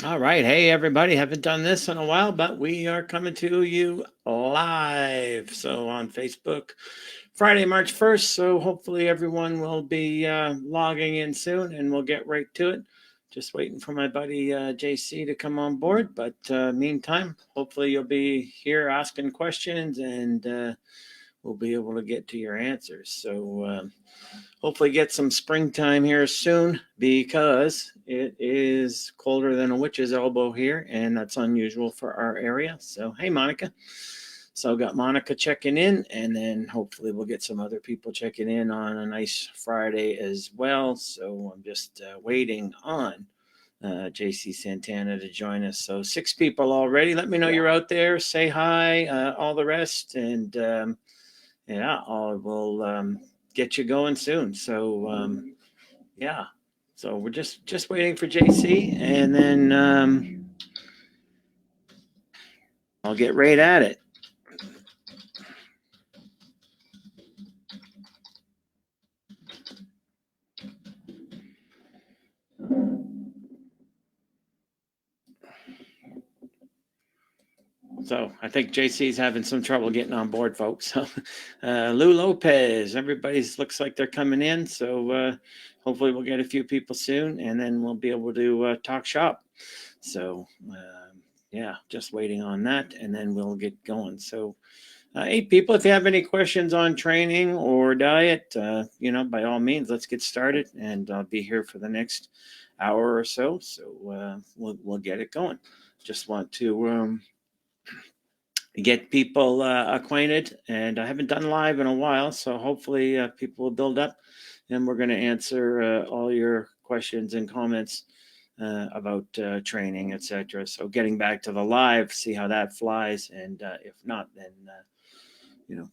All right. Hey, everybody. Haven't done this in a while, but we are coming to you live. So on Facebook, Friday, March 1st. So hopefully everyone will be logging in soon and we'll get right to it. Just waiting for my buddy JC to come on board. But meantime, hopefully you'll be here asking questions and we'll be able to get to your answers. So hopefully get some springtime here soon because it is colder than a witch's elbow here, and that's unusual for our area. So, hey, Monica. So, got Monica checking in, and then hopefully we'll get some other people checking in on a nice Friday as well. So, I'm just waiting on JC Santana to join us. So, 6 people already. Let me know you're out there. Say hi, all the rest, and yeah, we'll get you going soon. So yeah, so we're just waiting for JC, and then I'll get right at it. So I think JC's having some trouble getting on board, folks. So Lou Lopez, everybody's looks like they're coming in. So hopefully we'll get a few people soon, and then we'll be able to talk shop. So yeah, just waiting on that, and then we'll get going. So 8 people. If you have any questions on training or diet, by all means, let's get started, and I'll be here for the next hour or so. So we'll get it going. Just want to get people acquainted, and I haven't done live in a while, so hopefully people will build up, and we're going to answer all your questions and comments about training, etc. So getting back to the live, see how that flies, and if not, then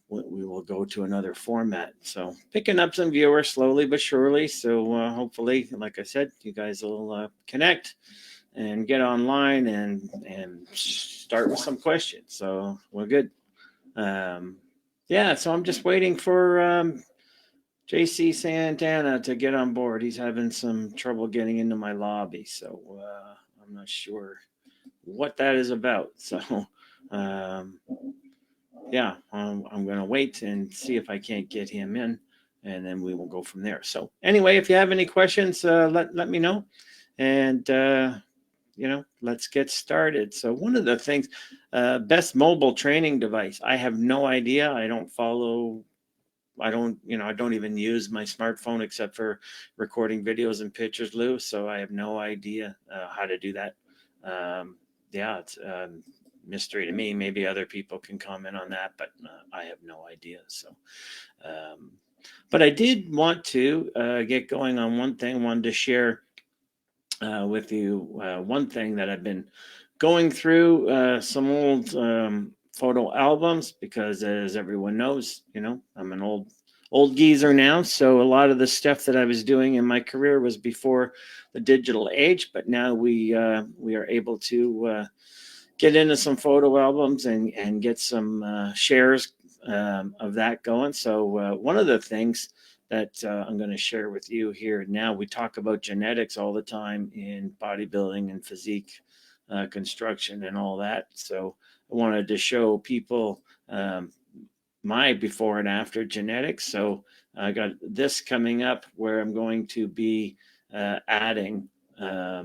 we will go to another format. So picking up some viewers slowly but surely. So hopefully, like I said, you guys will connect and get online and start with some questions. So we're good. Yeah, so I'm just waiting for JC Santana to get on board. He's having some trouble getting into my lobby, so I'm not sure what that is about. So yeah, I'm going to wait and see if I can't get him in, and then we will go from there. So anyway, if you have any questions, let me know, and let's get started. So one of the things, best mobile training device. I have no idea. I don't follow. I don't even use my smartphone except for recording videos and pictures, Lou. So I have no idea how to do that. Yeah, it's mystery to me. Maybe other people can comment on that, but I have no idea. So, but I did want to get going on one thing. Wanted to share with you one thing that I've been going through some old photo albums because, as everyone knows, I'm an old geezer now. So a lot of the stuff that I was doing in my career was before the digital age, but now we are able to get into some photo albums and get some shares of that going. So one of the things that I'm going to share with you here now, we talk about genetics all the time in bodybuilding and physique construction and all that. So I wanted to show people my before and after genetics. So I got this coming up where I'm going to be adding a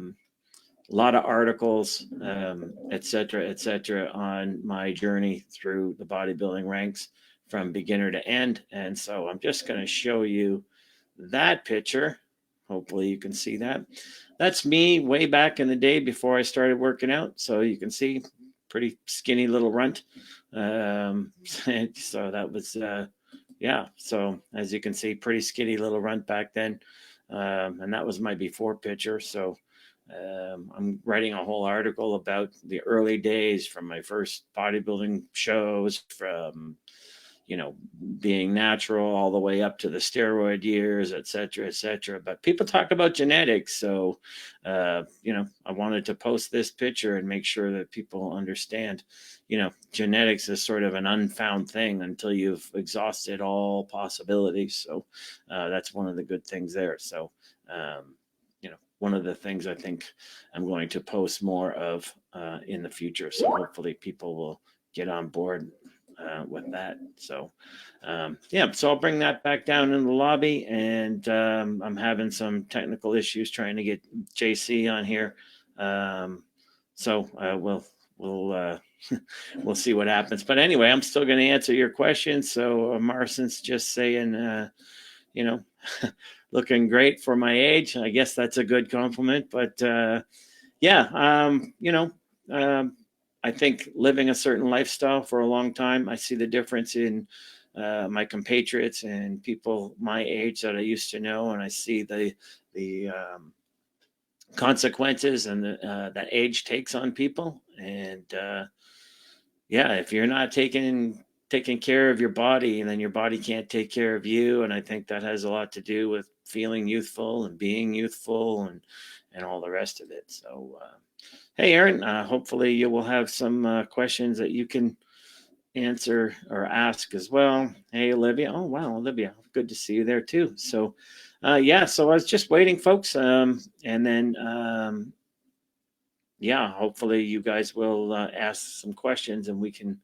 lot of articles, et cetera, on my journey through the bodybuilding ranks from beginner to end. And so I'm just going to show you that picture. Hopefully you can see that. That's me way back in the day before I started working out. So you can see pretty skinny little runt. So that was, yeah. So as you can see, pretty skinny little runt back then. And that was my before picture. So I'm writing a whole article about the early days from my first bodybuilding shows, from being natural all the way up to the steroid years, et cetera, et cetera. But people talk about genetics, so I wanted to post this picture and make sure that people understand. Genetics is sort of an unfound thing until you've exhausted all possibilities. So that's one of the good things there. So one of the things I think I'm going to post more of in the future. So hopefully people will get on board with that. So yeah, so I'll bring that back down in the lobby, and I'm having some technical issues trying to get JC on here. So we'll we'll see what happens. But anyway, I'm still going to answer your questions. So Marson's just saying, you know, looking great for my age. I guess that's a good compliment. But yeah, you know, I think living a certain lifestyle for a long time, I see the difference in my compatriots and people my age that I used to know, and I see the consequences and that age takes on people. And yeah, if you're not taking care of your body, then your body can't take care of you. And I think that has a lot to do with feeling youthful and being youthful and all the rest of it. So hey, Aaron, hopefully you will have some questions that you can answer or ask as well. Hey, Olivia. Oh, wow, Olivia. Good to see you there too. So, yeah, so I was just waiting, folks. And then, yeah, hopefully you guys will ask some questions and we can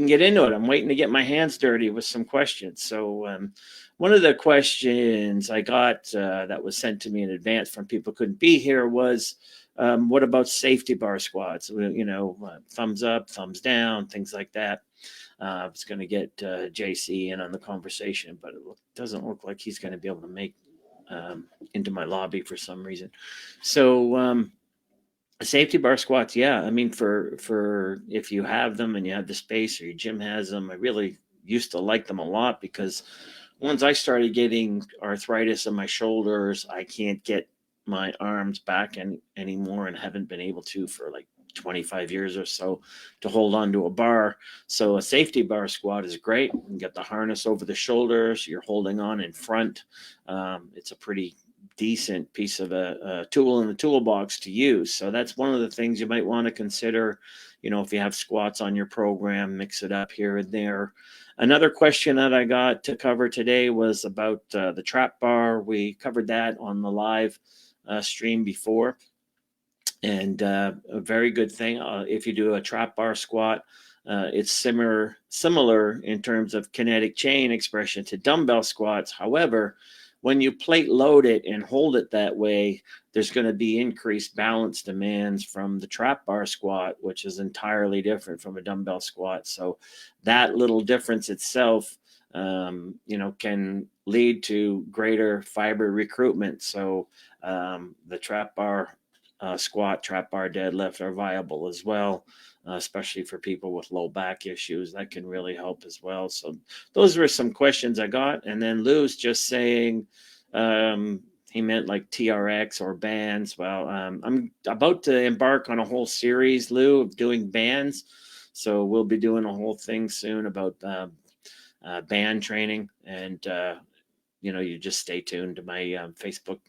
get into it. I'm waiting to get my hands dirty with some questions. So, one of the questions I got that was sent to me in advance from people who couldn't be here was, what about safety bar squats? You know, thumbs up, thumbs down, things like that. I was going to get JC in on the conversation, but it doesn't look like he's going to be able to make into my lobby for some reason. So safety bar squats, yeah. I mean, for if you have them and you have the space or your gym has them, I really used to like them a lot because once I started getting arthritis in my shoulders, I can't get my arms back anymore and haven't been able to for like 25 years or so to hold on to a bar. So a safety bar squat is great. You can get the harness over the shoulders. You're holding on in front. It's a pretty decent piece of a tool in the toolbox to use. So that's one of the things you might want to consider. You know, if you have squats on your program, mix it up here and there. Another question that I got to cover today was about the trap bar. We covered that on the live stream before. And a very good thing, if you do a trap bar squat, it's similar in terms of kinetic chain expression to dumbbell squats. However, when you plate load it and hold it that way, there's going to be increased balance demands from the trap bar squat, which is entirely different from a dumbbell squat. So that little difference itself, you know, can lead to greater fiber recruitment. So the trap bar squat, trap bar deadlift are viable as well, especially for people with low back issues. That can really help as well. So those were some questions I got. And then Lou's just saying he meant like TRX or bands. Well, I'm about to embark on a whole series, Lou, of doing bands. So we'll be doing a whole thing soon about band training. And you know, you just stay tuned to my Facebook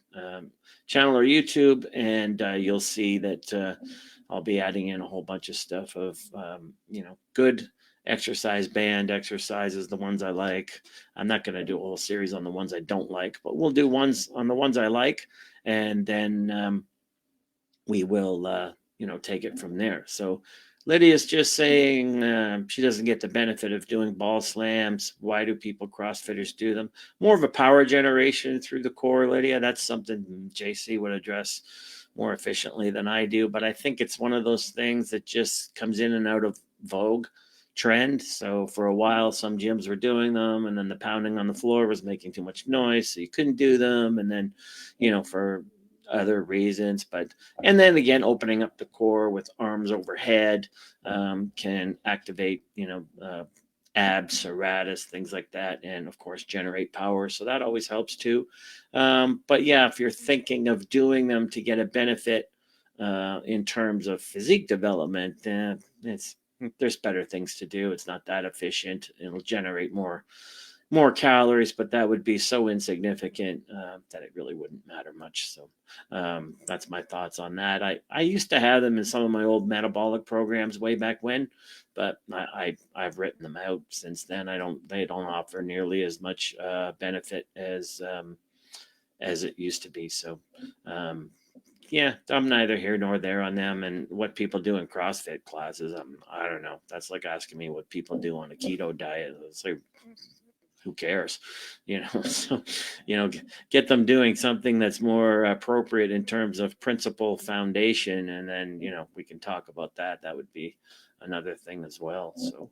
channel or YouTube, and you'll see that I'll be adding in a whole bunch of stuff of, you know, good exercise band exercises, the ones I like. I'm not going to do a whole series on the ones I don't like, but we'll do ones on the ones I like, and then we will, you know, take it from there. So Lydia's just saying she doesn't get the benefit of doing ball slams. Why do people CrossFitters do them? More of a power generation through the core, Lydia. That's something JC would address more efficiently than I do. But I think it's one of those things that just comes in and out of vogue trend. So for a while, some gyms were doing them, and then the pounding on the floor was making too much noise, so you couldn't do them. And then, you know, for other reasons, and then again, opening up the core with arms overhead can activate, you know, abs, serratus, things like that, and of course generate power. So that always helps too. But yeah, if you're thinking of doing them to get a benefit in terms of physique development, there's better things to do. It's not that efficient. It'll generate more calories, but that would be so insignificant that it really wouldn't matter much. So that's my thoughts on that. I used to have them in some of my old metabolic programs way back when, but I've written them out since then. They don't offer nearly as much benefit as it used to be. So yeah, I'm neither here nor there on them. And what people do in CrossFit classes, I don't know. That's like asking me what people do on a keto diet. It's like, who cares, So, get them doing something that's more appropriate in terms of principle foundation, and then we can talk about that. That would be another thing as well. So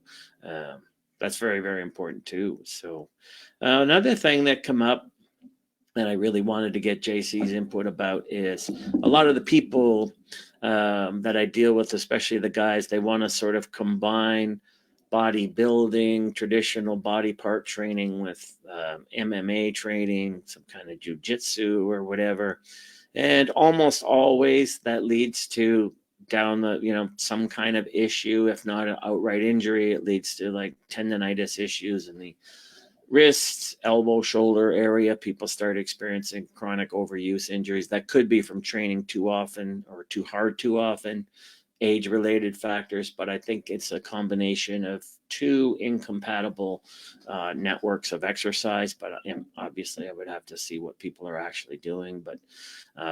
that's very, very important too. So another thing that come up that I really wanted to get JC's input about is a lot of the people that I deal with, especially the guys, they want to sort of combine bodybuilding, traditional body part training with MMA training, some kind of jujitsu or whatever. And almost always that leads to some kind of issue, if not an outright injury. It leads to like tendonitis issues in the wrists, elbow, shoulder area. People start experiencing chronic overuse injuries that could be from training too often or too hard too often, age-related factors. But I think it's a combination of two incompatible networks of exercise. But obviously, I would have to see what people are actually doing. But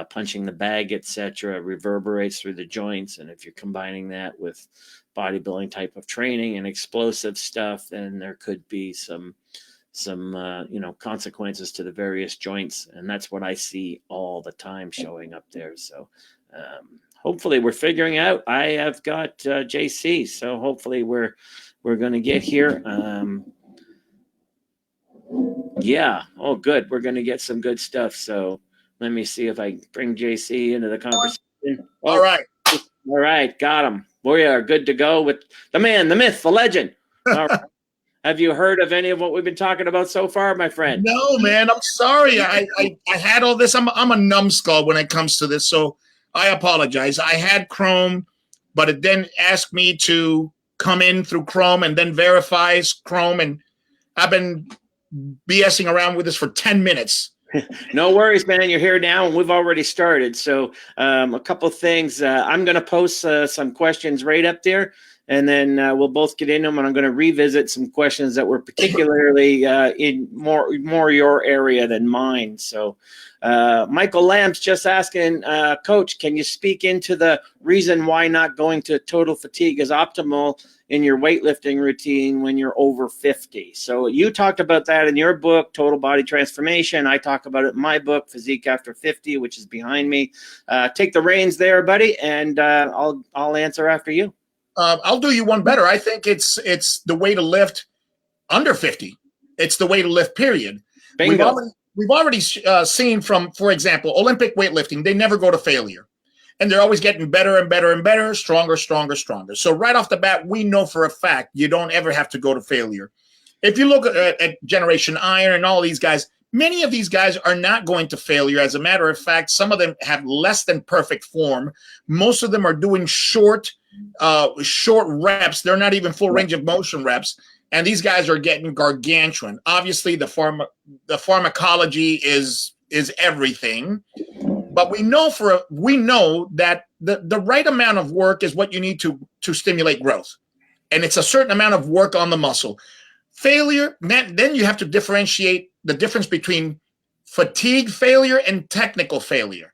punching the bag, etc., reverberates through the joints, and if you're combining that with bodybuilding type of training and explosive stuff, then there could be some consequences to the various joints, and that's what I see all the time showing up there. So hopefully we're figuring out. I have got JC, so hopefully we're going to get here. Yeah. Oh, good. We're going to get some good stuff. So let me see if I bring JC into the conversation. Oh, all right. All right. Got him. We are good to go with the man, the myth, the legend. All right. Have you heard of any of what we've been talking about so far, my friend? No, man. I'm sorry. I had all this. I'm a numbskull when it comes to this, so I apologize. I had Chrome, but it then asked me to come in through Chrome and then verifies Chrome, and I've been BSing around with this for 10 minutes. No worries, man. You're here now, and we've already started. So a couple of things. I'm going to post some questions right up there, and then we'll both get into them, and I'm going to revisit some questions that were particularly in more your area than mine. So Michael Lamb's just asking, Coach, can you speak into the reason why not going to total fatigue is optimal in your weightlifting routine when you're over 50? So you talked about that in your book, Total Body Transformation. I talk about it in my book, Physique After 50, which is behind me. Take the reins there, buddy, and I'll answer after you. I'll do you one better. I think it's the way to lift under 50. It's the way to lift, period. Bingo. We've already seen from, for example, Olympic weightlifting, they never go to failure. And they're always getting better and better and better, stronger, stronger, stronger. So right off the bat, we know for a fact you don't ever have to go to failure. If you look at Generation Iron and all these guys, many of these guys are not going to failure. As a matter of fact, some of them have less than perfect form. Most of them are doing short reps. They're not even full range of motion reps. And these guys are getting gargantuan. Obviously, the pharmacology is everything. But we know that the right amount of work is what you need to stimulate growth. And it's a certain amount of work on the muscle. Failure, then you have to differentiate the difference between fatigue failure and technical failure.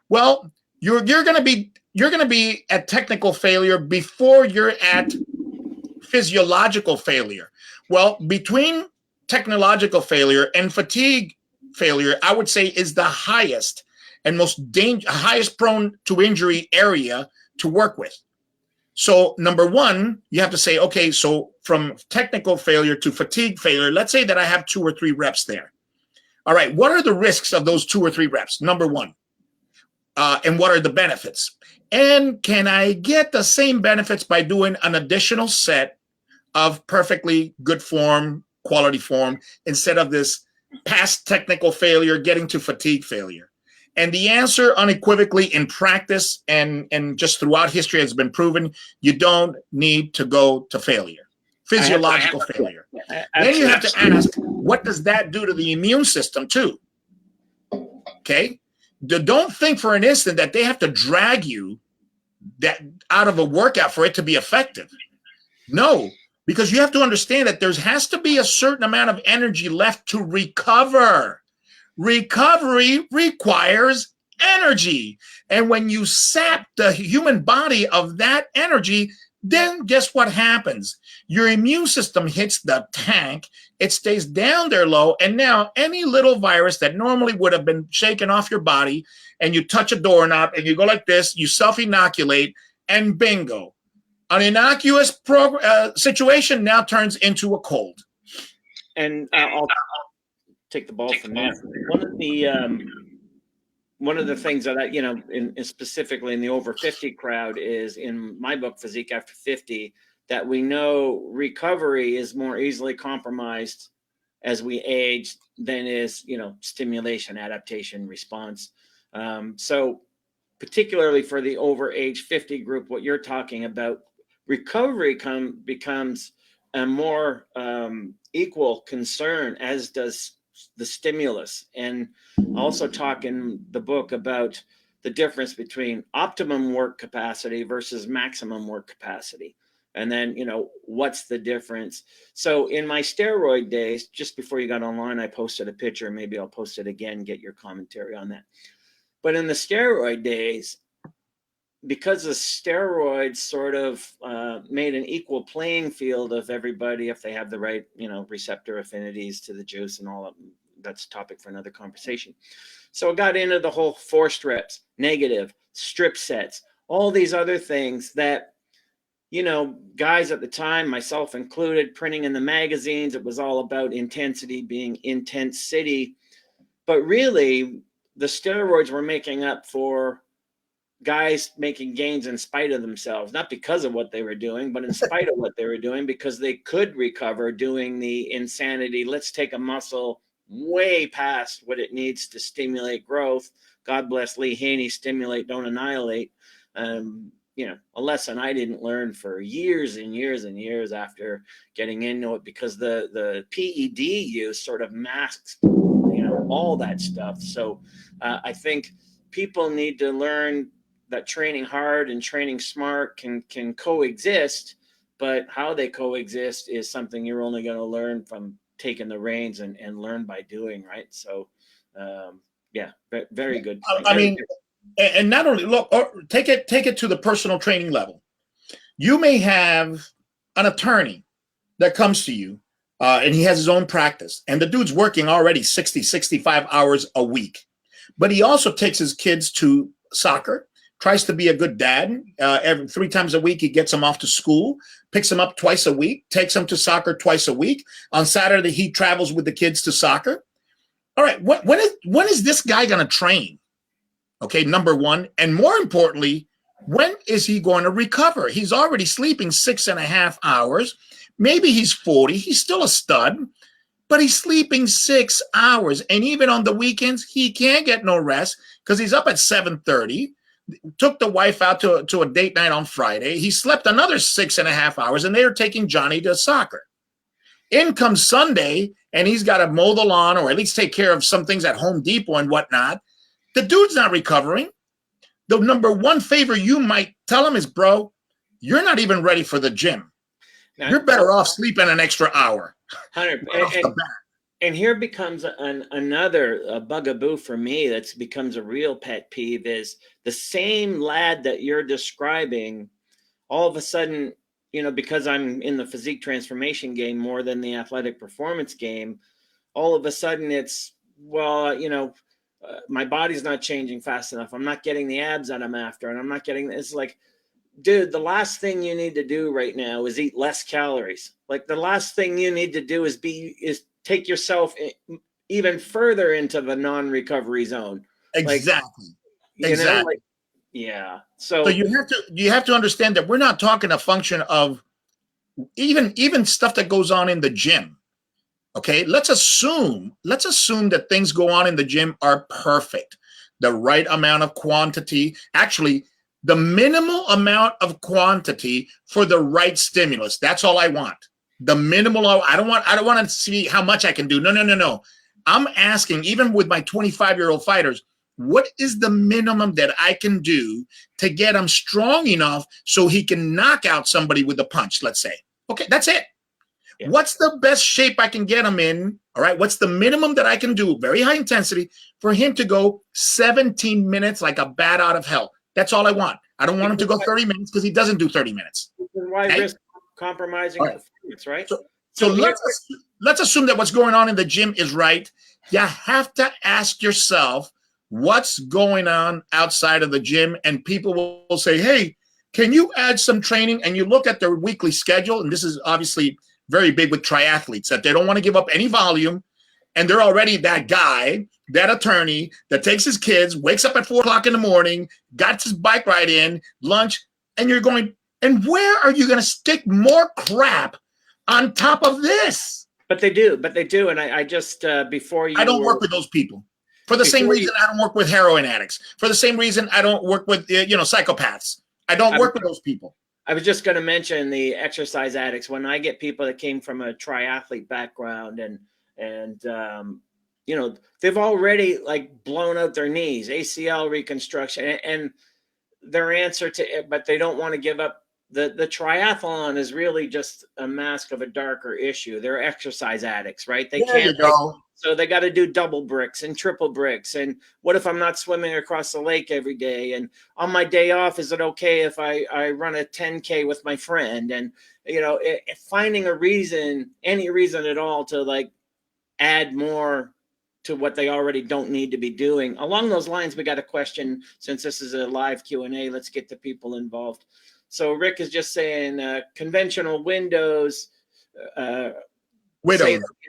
Well, you're going to be at technical failure before you're at physiological failure. Well, between technological failure and fatigue failure, I would say is the highest and highest prone to injury area to work with. So number one, you have to say, okay, so from technical failure to fatigue failure, let's say that I have 2 or 3 reps there. All right, what are the risks of those 2 or 3 reps? Number one, and what are the benefits? And can I get the same benefits by doing an additional set of perfectly good form, quality form, instead of this past technical failure getting to fatigue failure? And the answer unequivocally in practice and just throughout history has been proven, you don't need to go to failure, physiological failure. Then you have to ask, what does that do to the immune system too? Okay? Don't think for an instant that they have to drag you out of a workout for it to be effective. No, because you have to understand that there has to be a certain amount of energy left to recover. Recovery requires energy. And when you sap the human body of that energy, then guess what happens? Your immune system hits the tank. It stays down there low. And now any little virus that normally would have been shaken off your body, and you touch a doorknob and you go like this, you self-inoculate, and bingo. An innocuous situation now turns into a cold. And I'll take the ball from there. One of the things that I, specifically in the over 50 crowd is in my book, Physique After 50, that we know recovery is more easily compromised as we age than is, stimulation, adaptation, response. So particularly for the over age 50 group, what you're talking about, recovery becomes a more equal concern, as does the stimulus. And also talk in the book about the difference between optimum work capacity versus maximum work capacity. And then, what's the difference? So in my steroid days, just before you got online, I posted a picture. Maybe I'll post it again, get your commentary on that. But in the steroid days, because the steroids sort of made an equal playing field of everybody, if they have the right, receptor affinities to the juice and all of them, that's a topic for another conversation. So I got into the whole forced reps, negative, strip sets, all these other things that, guys at the time, myself included, printing in the magazines, it was all about intensity being intense city. But really, the steroids were making up for guys making gains in spite of themselves, not because of what they were doing, but in spite of what they were doing, because they could recover doing the insanity. Let's take a muscle way past what it needs to stimulate growth. God bless Lee Haney, stimulate, don't annihilate. A lesson I didn't learn for years and years and years after getting into it, because the PED use sort of masks, all that stuff. So I think people need to learn that training hard and training smart can coexist, but how they coexist is something you're only going to learn from taking the reins and learn by doing, right? So, very good. I mean, and not only take it to the personal training level. You may have an attorney that comes to you and he has his own practice, and the dude's working already 60, 65 hours a week, but he also takes his kids to soccer, tries to be a good dad. Every 3 times a week, he gets them off to school, picks them up twice a week, takes them to soccer twice a week. On Saturday, he travels with the kids to soccer. All right, when is this guy going to train? Okay, number one. And more importantly, when is he going to recover? He's already sleeping 6.5 hours. Maybe he's 40. He's still a stud, but he's sleeping 6 hours. And even on the weekends, he can't get no rest because he's up at 7:30. Took the wife out to a date night on Friday. He slept another 6.5 hours, and they are taking Johnny to soccer. In comes Sunday, and he's got to mow the lawn or at least take care of some things at Home Depot and whatnot. The dude's not recovering. The number one favor you might tell him is, bro, you're not even ready for the gym. You're better off sleeping an extra hour. 100. And here becomes another bugaboo for me that's becomes a real pet peeve is the same lad that you're describing, all of a sudden, because I'm in the physique transformation game more than the athletic performance game, all of a sudden it's, my body's not changing fast enough. I'm not getting the abs that I'm after, and I'm not getting, it's like, dude, the last thing you need to do right now is eat less calories. Like the last thing you need to do is take yourself even further into the non-recovery zone. Exactly. Exactly. Yeah. So you have to understand that we're not talking a function of even stuff that goes on in the gym. Okay, let's assume that things go on in the gym are perfect. The right amount of quantity, actually the minimal amount of quantity for the right stimulus. That's all I want. The minimal, I don't want to see how much I can do. No. I'm asking, even with my 25-year-old fighters, what is the minimum that I can do to get him strong enough so he can knock out somebody with a punch, let's say. Okay, that's it. Yeah. What's the best shape I can get him in, All right. What's the minimum that I can do? Very high intensity for him to go 17 minutes like a bat out of hell. That's all I want. I don't want him to go 30 minutes because he doesn't do 30 minutes. Why Okay? risk compromising performance, right? So let's assume that what's going on in the gym is right. You have to ask yourself what's going on outside of the gym, and people will say, hey, can you add some training? And you look at their weekly schedule, and this is obviously very big with triathletes, that they don't want to give up any volume, and they're already that guy, that attorney that takes his kids, wakes up at 4 o'clock in the morning, got his bike ride in, lunch, and you're going, and where are you going to stick more crap on top of this? But they do. And I just, before you... I don't work with those people. For the same reason I don't work with heroin addicts. For the same reason I don't work with, psychopaths. I don't work with those people. I was just going to mention the exercise addicts. When I get people that came from a triathlete background and they've already like blown out their knees, ACL reconstruction, and their answer to it, but they don't want to give up. The triathlon is really just a mask of a darker issue. They're exercise addicts, right? They can't go. So they got to do double bricks and triple bricks. And what if I'm not swimming across the lake every day? And on my day off, is it okay if I run a 10K with my friend? And, finding a reason, any reason at all to like add more to what they already don't need to be doing. Along those lines, we got a question, since this is a live Q&A, let's get the people involved. So Rick is just saying conventional windows, we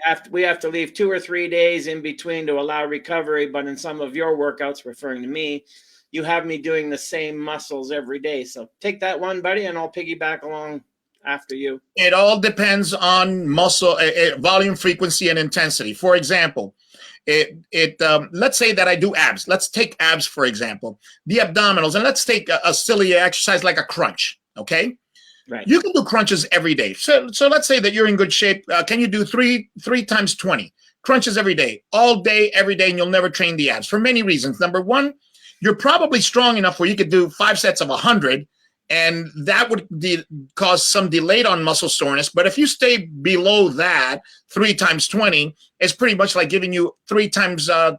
have to leave 2 or 3 days in between to allow recovery. But in some of your workouts, referring to me, you have me doing the same muscles every day. So take that one, buddy, and I'll piggyback along after you. It all depends on muscle, volume, frequency, and intensity. For example, let's say that I do abs. Let's take abs, for example, the abdominals, and let's take a silly exercise like a crunch. Okay. Right. You can do crunches every day. So let's say that you're in good shape. Can you do three times 20 crunches every day, all day, every day, and you'll never train the abs for many reasons. Number one, you're probably strong enough where you could do 5 sets of 100, and that would cause some delay on muscle soreness. But if you stay below that, 3 times 20 is pretty much like giving you 3 times 10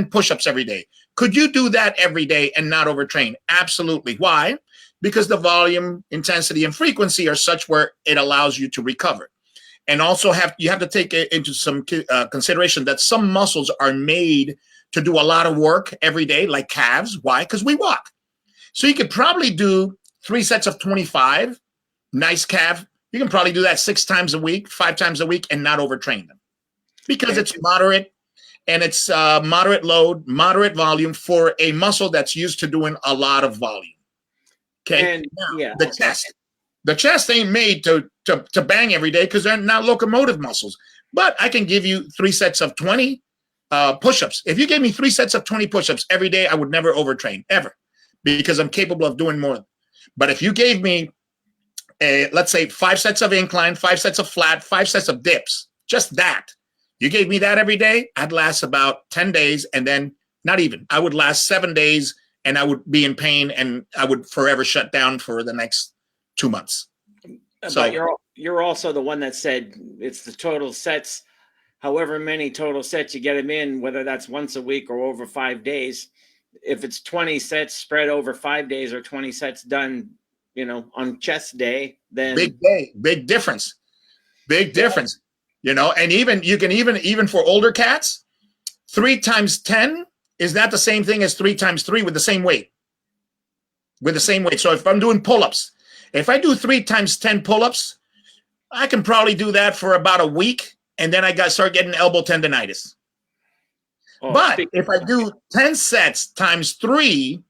push-ups every day. Could you do that every day and not overtrain? Absolutely. Why? Because the volume, intensity, and frequency are such where it allows you to recover. And also you have to take into some consideration that some muscles are made to do a lot of work every day, like calves. Why? Because we walk. So you could probably do 3 sets of 25, nice calf. You can probably do that 6 times a week, 5 times a week, and not overtrain them. Because it's moderate, and it's moderate load, moderate volume for a muscle that's used to doing a lot of volume. Okay. And now, the chest ain't made to bang every day because they're not locomotive muscles. But I can give you 3 sets of 20 push-ups. If you gave me 3 sets of 20 push-ups every day, I would never overtrain, ever, because I'm capable of doing more. But if you gave me, let's say, 5 sets of incline, 5 sets of flat, 5 sets of dips, just that, you gave me that every day, I'd last about 10 days, and then not even. I would last 7 days, and I would be in pain, and I would forever shut down for the next 2 months. So but you're also the one that said it's the total sets, however many total sets you get them in, whether that's once a week or over 5 days. If it's 20 sets spread over 5 days or 20 sets done, on chest day, then big difference. And even for older cats, 3 times 10 is not the same thing as 3 times 3 with the same weight. So if I'm doing pull-ups, if I do 3 times 10 pull-ups, I can probably do that for about a week, and then I start getting elbow tendonitis. But if I do 10 sets times 3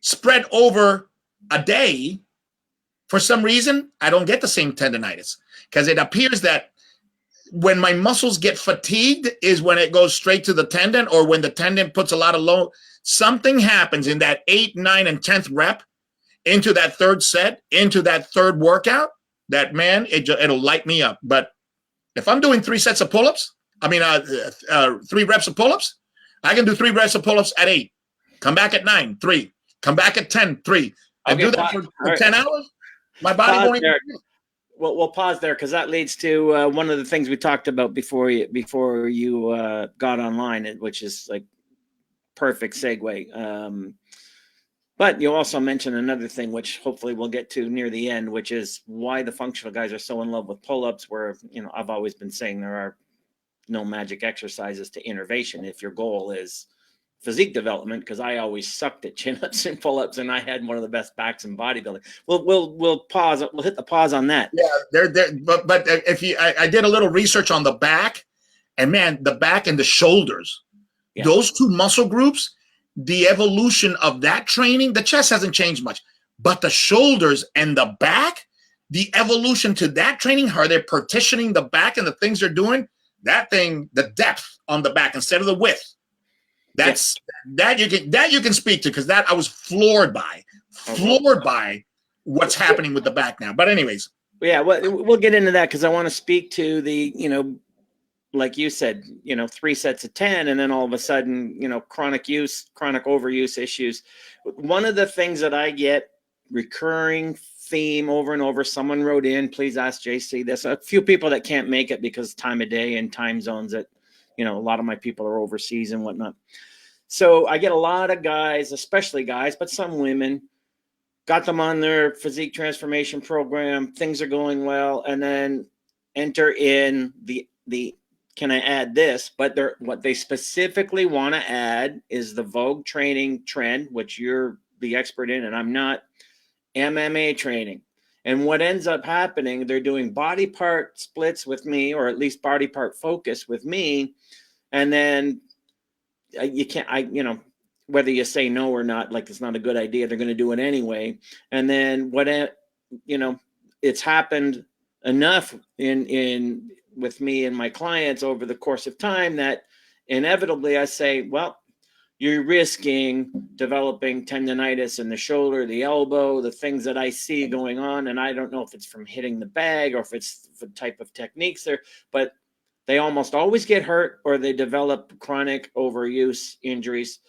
spread over a day, for some reason, I don't get the same tendonitis, because it appears that when my muscles get fatigued is when it goes straight to the tendon, or when the tendon puts a lot of load. Something happens in that 8, 9, and 10th rep into that 3rd set, into that 3rd workout, that, man, it'll light me up. But if I'm doing 3 sets of pull-ups, 3 reps of pull-ups, I can do 3 reps of pull-ups at 8, come back at 9, 3, come back at 10, 3. I do that for 10 hours. My body won't even. we'll pause there because that leads to one of the things we talked about before you got online, which is like perfect segue. But you also mentioned another thing, which hopefully we'll get to near the end, which is why the functional guys are so in love with pull-ups, where, I've always been saying there are no magic exercises to innervation if your goal is physique development, because I always sucked at chin-ups and pull-ups, and I had one of the best backs in bodybuilding. We'll pause. We'll hit the pause on that. Yeah, but if I did a little research on the back, and man, the back and the shoulders, those two muscle groups, the evolution of that training, the chest hasn't changed much, but the shoulders and the back, the evolution to that training, how they're partitioning the back and the things they're doing, that thing, the depth on the back instead of the width, that you can speak to, because that I was floored by what's happening with the back now. But anyways, yeah, we'll get into that because I want to speak to the, like you said, 3 sets of 10, and then all of a sudden, chronic overuse issues. One of the things that I get recurring theme over and over, someone wrote in, please ask JC this. A few people that can't make it because time of day and time zones that, a lot of my people are overseas and whatnot. So I get a lot of guys, especially guys, but some women, got them on their physique transformation program. Things are going well. And then enter in the can I add this? But what they specifically want to add is the Vogue training trend, which you're the expert in, and I'm not, MMA training. And what ends up happening, they're doing body part splits with me, or at least body part focus with me. And then you can't, whether you say no or not, like it's not a good idea, they're going to do it anyway. And then it's happened enough in with me and my clients over the course of time that inevitably I say, well, you're risking developing tendonitis in the shoulder, the elbow, the things that I see going on. And I don't know if it's from hitting the bag or if it's the type of techniques there, but they almost always get hurt or they develop chronic overuse injuries.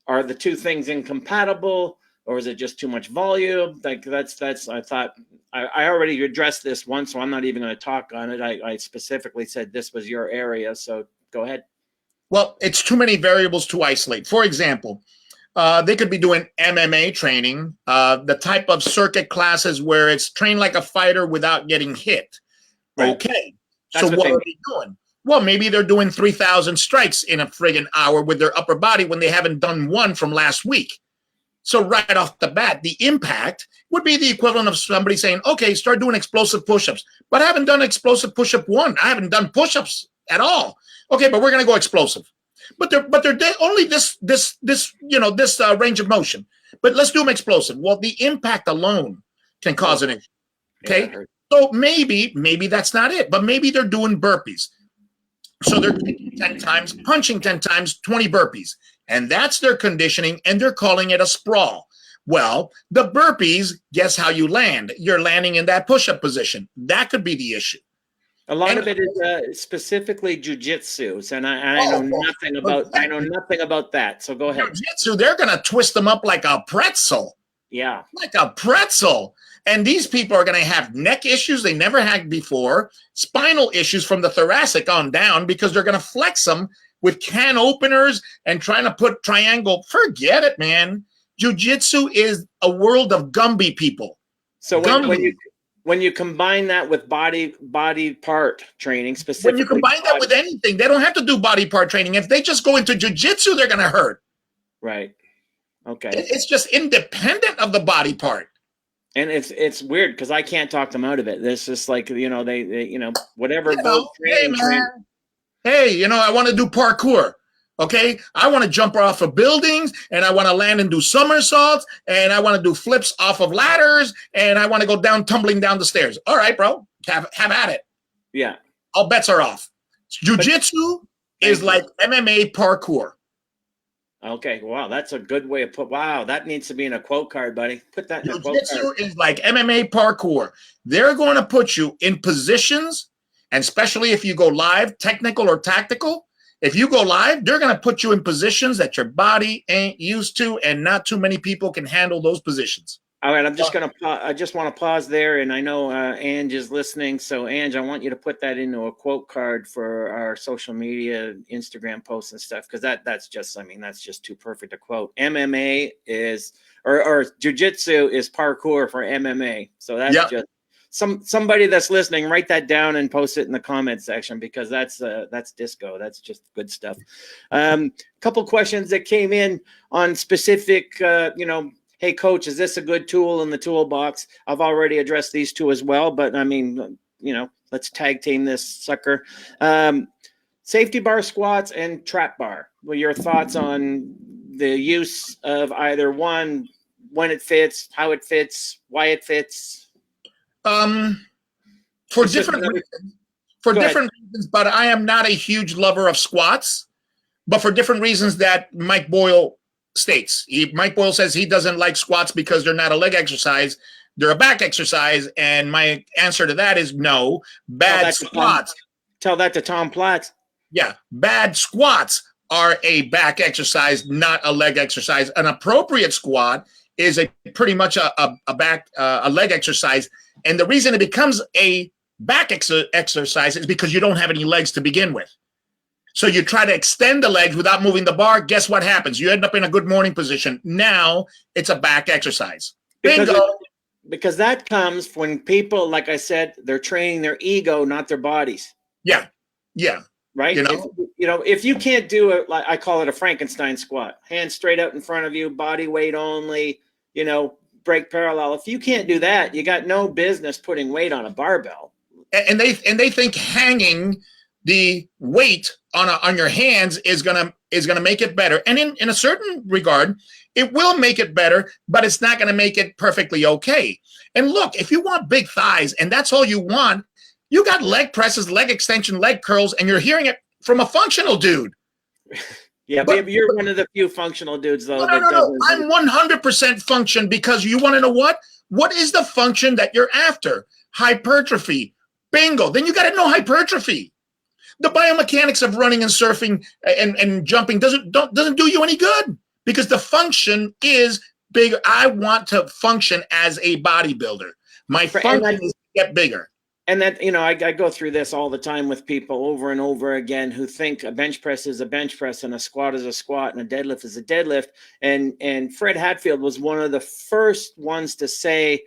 Are the two things incompatible, or is it just too much volume? Like that's, I thought I already addressed this once, so I'm not even going to talk on it. I specifically said this was your area. So go ahead. Well, it's too many variables to isolate. For example, they could be doing MMA training, the type of circuit classes where it's trained like a fighter without getting hit. Right. Okay. So what are they doing? Well, maybe they're doing 3,000 strikes in a friggin' hour with their upper body when they haven't done one from last week. So right off the bat, the impact would be the equivalent of somebody saying, okay, start doing explosive push-ups. But I haven't done explosive push-up 1. I haven't done push-ups at all. Okay, but we're going to go explosive. But they're only this range of motion. But let's do them explosive. Well, the impact alone can cause an issue. Okay? Yeah, so maybe that's not it. But maybe they're doing burpees. So they're kicking 10 times, punching 10 times, 20 burpees. And that's their conditioning, and they're calling it a sprawl. Well, the burpees, guess how you land? You're landing in that push-up position. That could be the issue. A lot of it is specifically jujitsu, and I know nothing about that. So go ahead. Jiu-jitsu, they're going to twist them up like a pretzel. Yeah, like a pretzel. And these people are going to have neck issues they never had before, spinal issues from the thoracic on down, because they're going to flex them with can openers and trying to put triangle. Forget it, man. Jiu-jitsu is a world of Gumby people. So when you combine that with body part training, specifically, when you combine that with anything, they don't have to do body part training. If they just go into jiu-jitsu, they're going to hurt. Right. Okay. It's just independent of the body part. And it's weird because I can't talk them out of it. It's just like, they whatever. Hey, I want to do parkour. Okay, I want to jump off of buildings, and I want to land and do somersaults, and I want to do flips off of ladders, and I want to go tumbling down the stairs. All right, bro, have at it. Yeah, all bets are off. Jiu-jitsu is like MMA parkour. Okay, wow, that's a good way of Wow, that needs to be in a quote card, buddy. Put that in a quote card. Jiu-jitsu is like MMA parkour. They're going to put you in positions, and especially if you go live, technical or tactical. If you go live, they're going to put you in positions that your body ain't used to, and not too many people can handle those positions. All right, I just want to pause there, and I know Ange is listening. So Ange, I want you to put that into a quote card for our social media, Instagram posts and stuff, because that's just, I mean, that's just too perfect a quote. MMA is, or jiu-jitsu is parkour for MMA. So that's Yep. just somebody that's listening, write that down and post it in the comment section, because that's disco. That's just good stuff. Couple questions that came in on specific, hey, coach, is this a good tool in the toolbox? I've already addressed these two as well, but I mean, let's tag team this sucker. Safety bar squats and trap bar. Well, your thoughts on the use of either one, when it fits, how it fits, why it fits? For different reasons, but I am not a huge lover of squats, but for different reasons that Mike Boyle states. Mike Boyle says he doesn't like squats because they're not a leg exercise, they're a back exercise, and my answer to that is no. Bad squats. Tell that to Tom Platz. Yeah, bad squats are a back exercise, not a leg exercise. An appropriate squat is pretty much a leg exercise, and the reason it becomes a back exercise is because you don't have any legs to begin with. So you try to extend the legs without moving the bar. Guess what happens? You end up in a good morning position. Now it's a back exercise. Bingo. Because that comes when people, like I said, they're training their ego, not their bodies. Yeah. Right. If you can't do it, like I call it a Frankenstein squat, hands straight out in front of you, body weight only, break parallel. If you can't do that, you got no business putting weight on a barbell. And they think hanging the weight on your hands is gonna make it better. And in a certain regard, it will make it better, but it's not gonna make it perfectly okay. And look, if you want big thighs and that's all you want, you got leg presses, leg extension, leg curls, and you're hearing it from a functional dude. Yeah, but you're one of the few functional dudes, though. No. I'm 100% function, because you want to know what? What is the function that you're after? Hypertrophy. Bingo. Then you got to know hypertrophy. The biomechanics of running and surfing and jumping doesn't do you any good, because the function is bigger. I want to function as a bodybuilder. My function is to get bigger. And that, I go through this all the time with people over and over again who think a bench press is a bench press and a squat is a squat and a deadlift is a deadlift. And Fred Hatfield was one of the first ones to say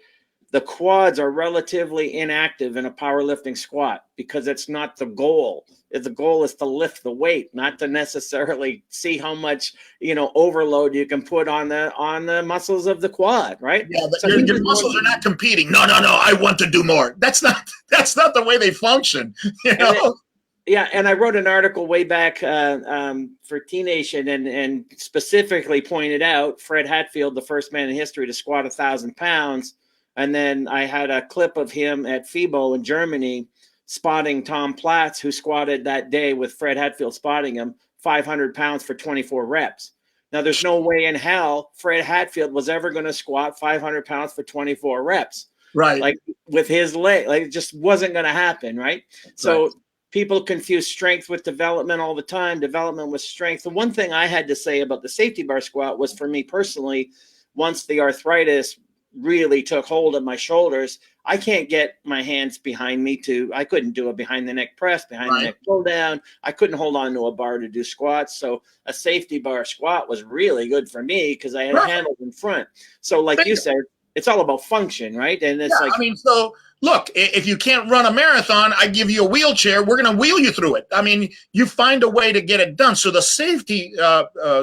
the quads are relatively inactive in a powerlifting squat, because it's not the goal. The goal is to lift the weight, not to necessarily see how much, overload you can put on the muscles of the quad, right? Yeah, so your muscles are not competing. No, I want to do more. That's not the way they function. And I wrote an article way back for T Nation and specifically pointed out Fred Hatfield, the first man in history to squat 1,000 pounds. And then I had a clip of him at FIBO in Germany spotting Tom Platz, who squatted that day with Fred Hatfield spotting him, 500 pounds for 24 reps. Now, there's no way in hell Fred Hatfield was ever going to squat 500 pounds for 24 reps. Right. Like with his leg, like it just wasn't going to happen. Right. So people confuse strength with development all the time, development with strength. The one thing I had to say about the safety bar squat was, for me personally, once the arthritis really took hold of my shoulders, I can't get my hands behind me I couldn't do a behind the neck press, behind the neck pull down. I couldn't hold on to a bar to do squats. So a safety bar squat was really good for me because I had handles in front. So like you said, it's all about function, right? And it's so look, if you can't run a marathon, I give you a wheelchair. We're going to wheel you through it. I mean, you find a way to get it done. So the safety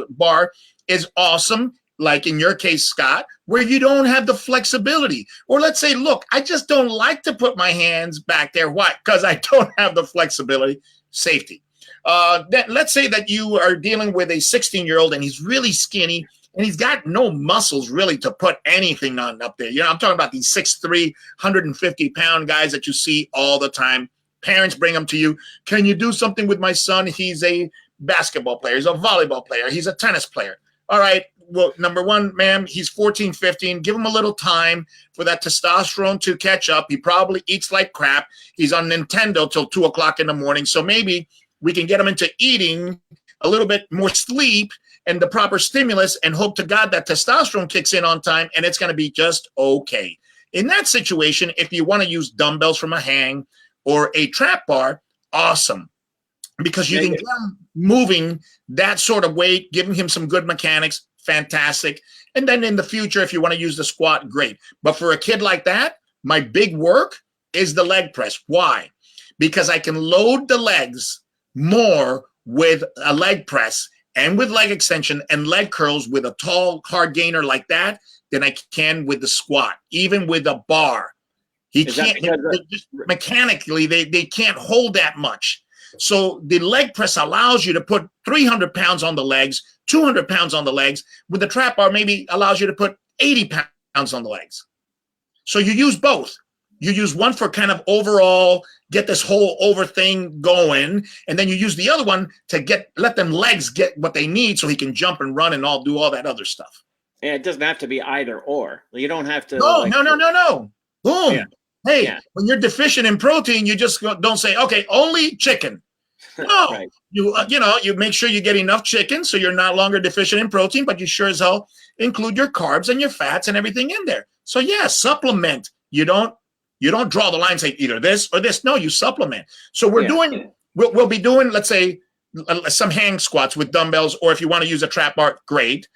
bar is awesome. Like in your case, Scott, where you don't have the flexibility. Or let's say, look, I just don't like to put my hands back there. Why? Because I don't have the flexibility. Safety. Let's say that you are dealing with a 16-year-old and he's really skinny and he's got no muscles really to put anything on up there. I'm talking about these 6'3", 150-pound guys that you see all the time. Parents bring them to you. Can you do something with my son? He's a basketball player. He's a volleyball player. He's a tennis player. All right. Well, number one, ma'am, he's 14, 15. Give him a little time for that testosterone to catch up. He probably eats like crap. He's on Nintendo till 2 o'clock in the morning. So maybe we can get him into eating a little bit more sleep, and the proper stimulus and hope to God that testosterone kicks in on time and it's going to be just okay. In that situation, if you want to use dumbbells from a hang or a trap bar, awesome. Because you can get him moving that sort of weight, giving him some good mechanics, fantastic. And then in the future, if you want to use the squat, great. But for a kid like that, my big work is the leg press. Why? Because I can load the legs more with a leg press and with leg extension and leg curls with a tall hard gainer like that than I can with the squat, even with a bar. He can't, just mechanically, they can't hold that much. So the leg press allows you to put 300 pounds on the legs, 200 pounds on the legs. With the trap bar, maybe allows you to put 80 pounds on the legs. So you use both. You use one for kind of overall, get this whole over thing going. And then you use the other one to let them legs get what they need so he can jump and run and do all that other stuff. Yeah, it doesn't have to be either or. You don't have to. No. Boom. Yeah. Hey, when you're deficient in protein, you just don't say, okay, only chicken. No, Right. You make sure you get enough chicken so you're not longer deficient in protein, but you sure as hell include your carbs and your fats and everything in there. So yeah, supplement. You don't draw the line and say either this or this. No, you supplement. So we'll be doing, let's say, some hang squats with dumbbells, or if you want to use a trap bar, great.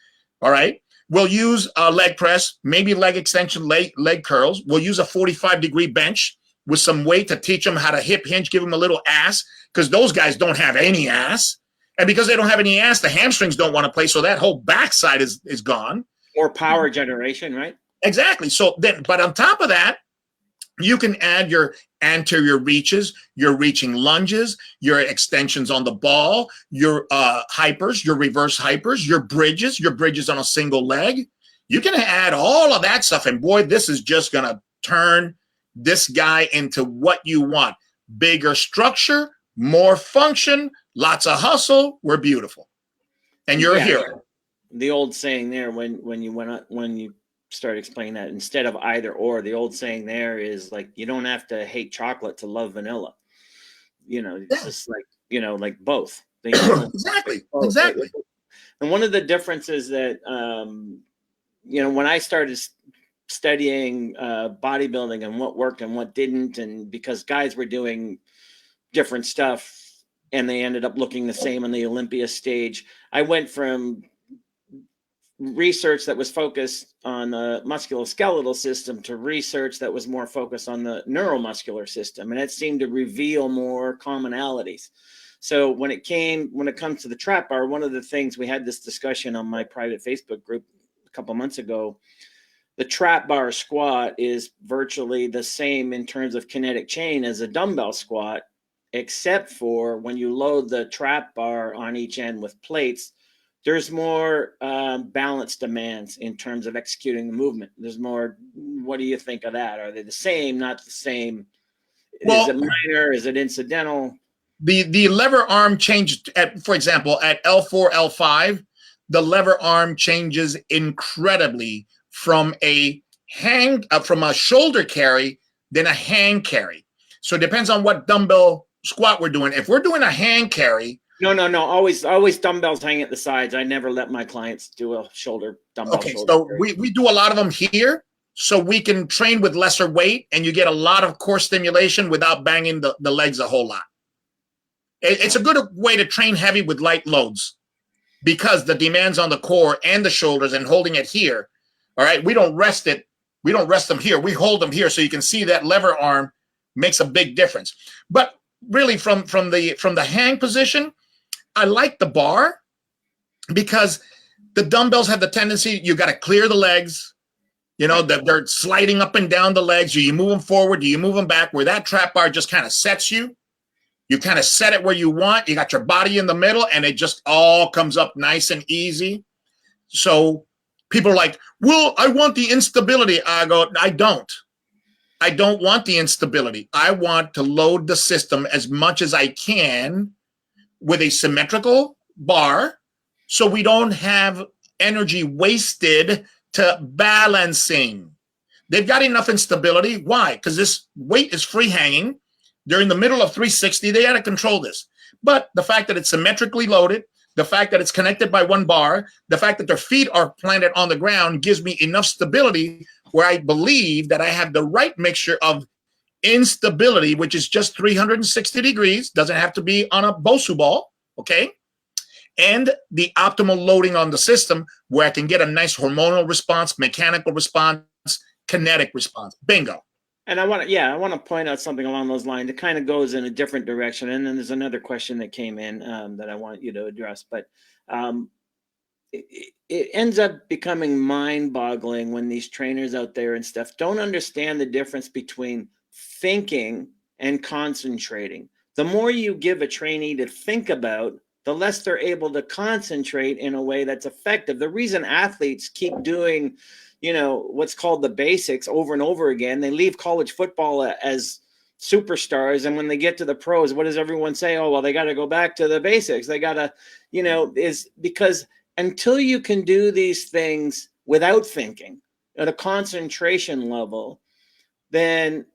All right. We'll use a leg press, maybe leg extension, leg curls. We'll use a 45-degree bench with some weight to teach them how to hip hinge, give them a little ass, because those guys don't have any ass. And because they don't have any ass, the hamstrings don't want to play, so that whole backside is gone. Or power generation, right? Exactly. So then, but on top of that, you can add your anterior reaches, your reaching lunges, your extensions on the ball, your hypers, your reverse hypers, your bridges on a single leg. You can add all of that stuff. And boy, this is just going to turn this guy into what you want. Bigger structure, more function, lots of hustle. We're beautiful. And you're a hero. The old saying there, when you start explaining that, instead of either or, the old saying there is like, you don't have to hate chocolate to love vanilla. It's just like, like both. Exactly. And one of the differences that, when I started studying bodybuilding and what worked and what didn't, and because guys were doing different stuff and they ended up looking the same on the Olympia stage, I went from research that was focused on the musculoskeletal system to research that was more focused on the neuromuscular system, and it seemed to reveal more commonalities. So when it comes to the trap bar, one of the things, we had this discussion on my private Facebook group a couple months ago. The trap bar squat is virtually the same in terms of kinetic chain as a dumbbell squat, except for when you load the trap bar on each end with plates, there's more balance demands in terms of executing the movement. There's more. What do you think of that? Are they the same, not the same? Is it minor? Is it incidental? The lever arm changed, for example, at L4, L5, the lever arm changes incredibly from a shoulder carry than a hang carry. So it depends on what dumbbell squat we're doing. If we're doing a hang carry, No. Always dumbbells hang at the sides. I never let my clients do a shoulder dumbbell. Okay, so we do a lot of them here, so we can train with lesser weight, and you get a lot of core stimulation without banging the legs a whole lot. It's a good way to train heavy with light loads, because the demands on the core and the shoulders and holding it here. All right, we don't rest them here. We hold them here, so you can see that lever arm makes a big difference. But really, from the hang position, I like the bar, because the dumbbells have the tendency, you got to clear the legs, they're sliding up and down the legs. Do you move them forward? Do you move them back? Where that trap bar just kind of sets you. You kind of set it where you want. You got your body in the middle, and it just all comes up nice and easy. So people are like, well, I want the instability. I go, I don't want the instability. I want to load the system as much as I can with a symmetrical bar, so we don't have energy wasted to balancing. They've got enough instability. Why? Because this weight is free hanging. They're in the middle of 360. They got to control this. But the fact that it's symmetrically loaded, The fact that it's connected by one bar, the fact that their feet are planted on the ground gives me enough stability where I believe that I have the right mixture of instability, which is just 360 degrees, doesn't have to be on a Bosu ball, okay? And the optimal loading on the system where I can get a nice hormonal response, mechanical response, kinetic response. Bingo. And I want to point out something along those lines. It kind of goes in a different direction. And then there's another question that came in that I want you to address. But it ends up becoming mind-boggling when these trainers out there and stuff don't understand the difference between thinking and concentrating. The more you give a trainee to think about, the less they're able to concentrate in a way that's effective. The reason athletes keep doing what's called the basics over and over again. They leave college football as superstars. And when they get to the pros, what does everyone say? Oh, well, they got to go back to the basics. They got to, is because until you can do these things without thinking at a concentration level, then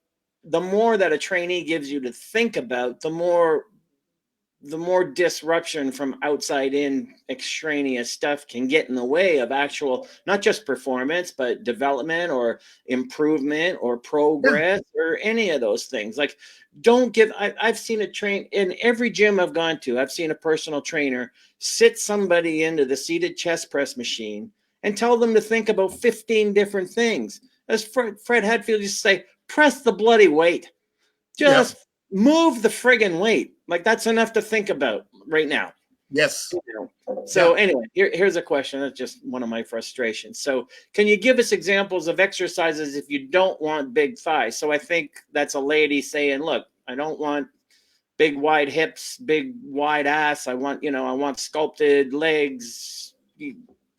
the more that a trainee gives you to think about, the more disruption from outside in extraneous stuff can get in the way of actual, not just performance, but development or improvement or progress or any of those things. Like, I've seen a train in every gym I've gone to. I've seen a personal trainer sit somebody into the seated chest press machine and tell them to think about 15 different things. As Fred Hatfield used to say, press the bloody weight. Just move the friggin' weight. Like, that's enough to think about right now. Yes. So anyway, here's a question. That's just one of my frustrations. So can you give us examples of exercises if you don't want big thighs? So I think that's a lady saying, look, I don't want big wide hips, big wide ass. I want sculpted legs.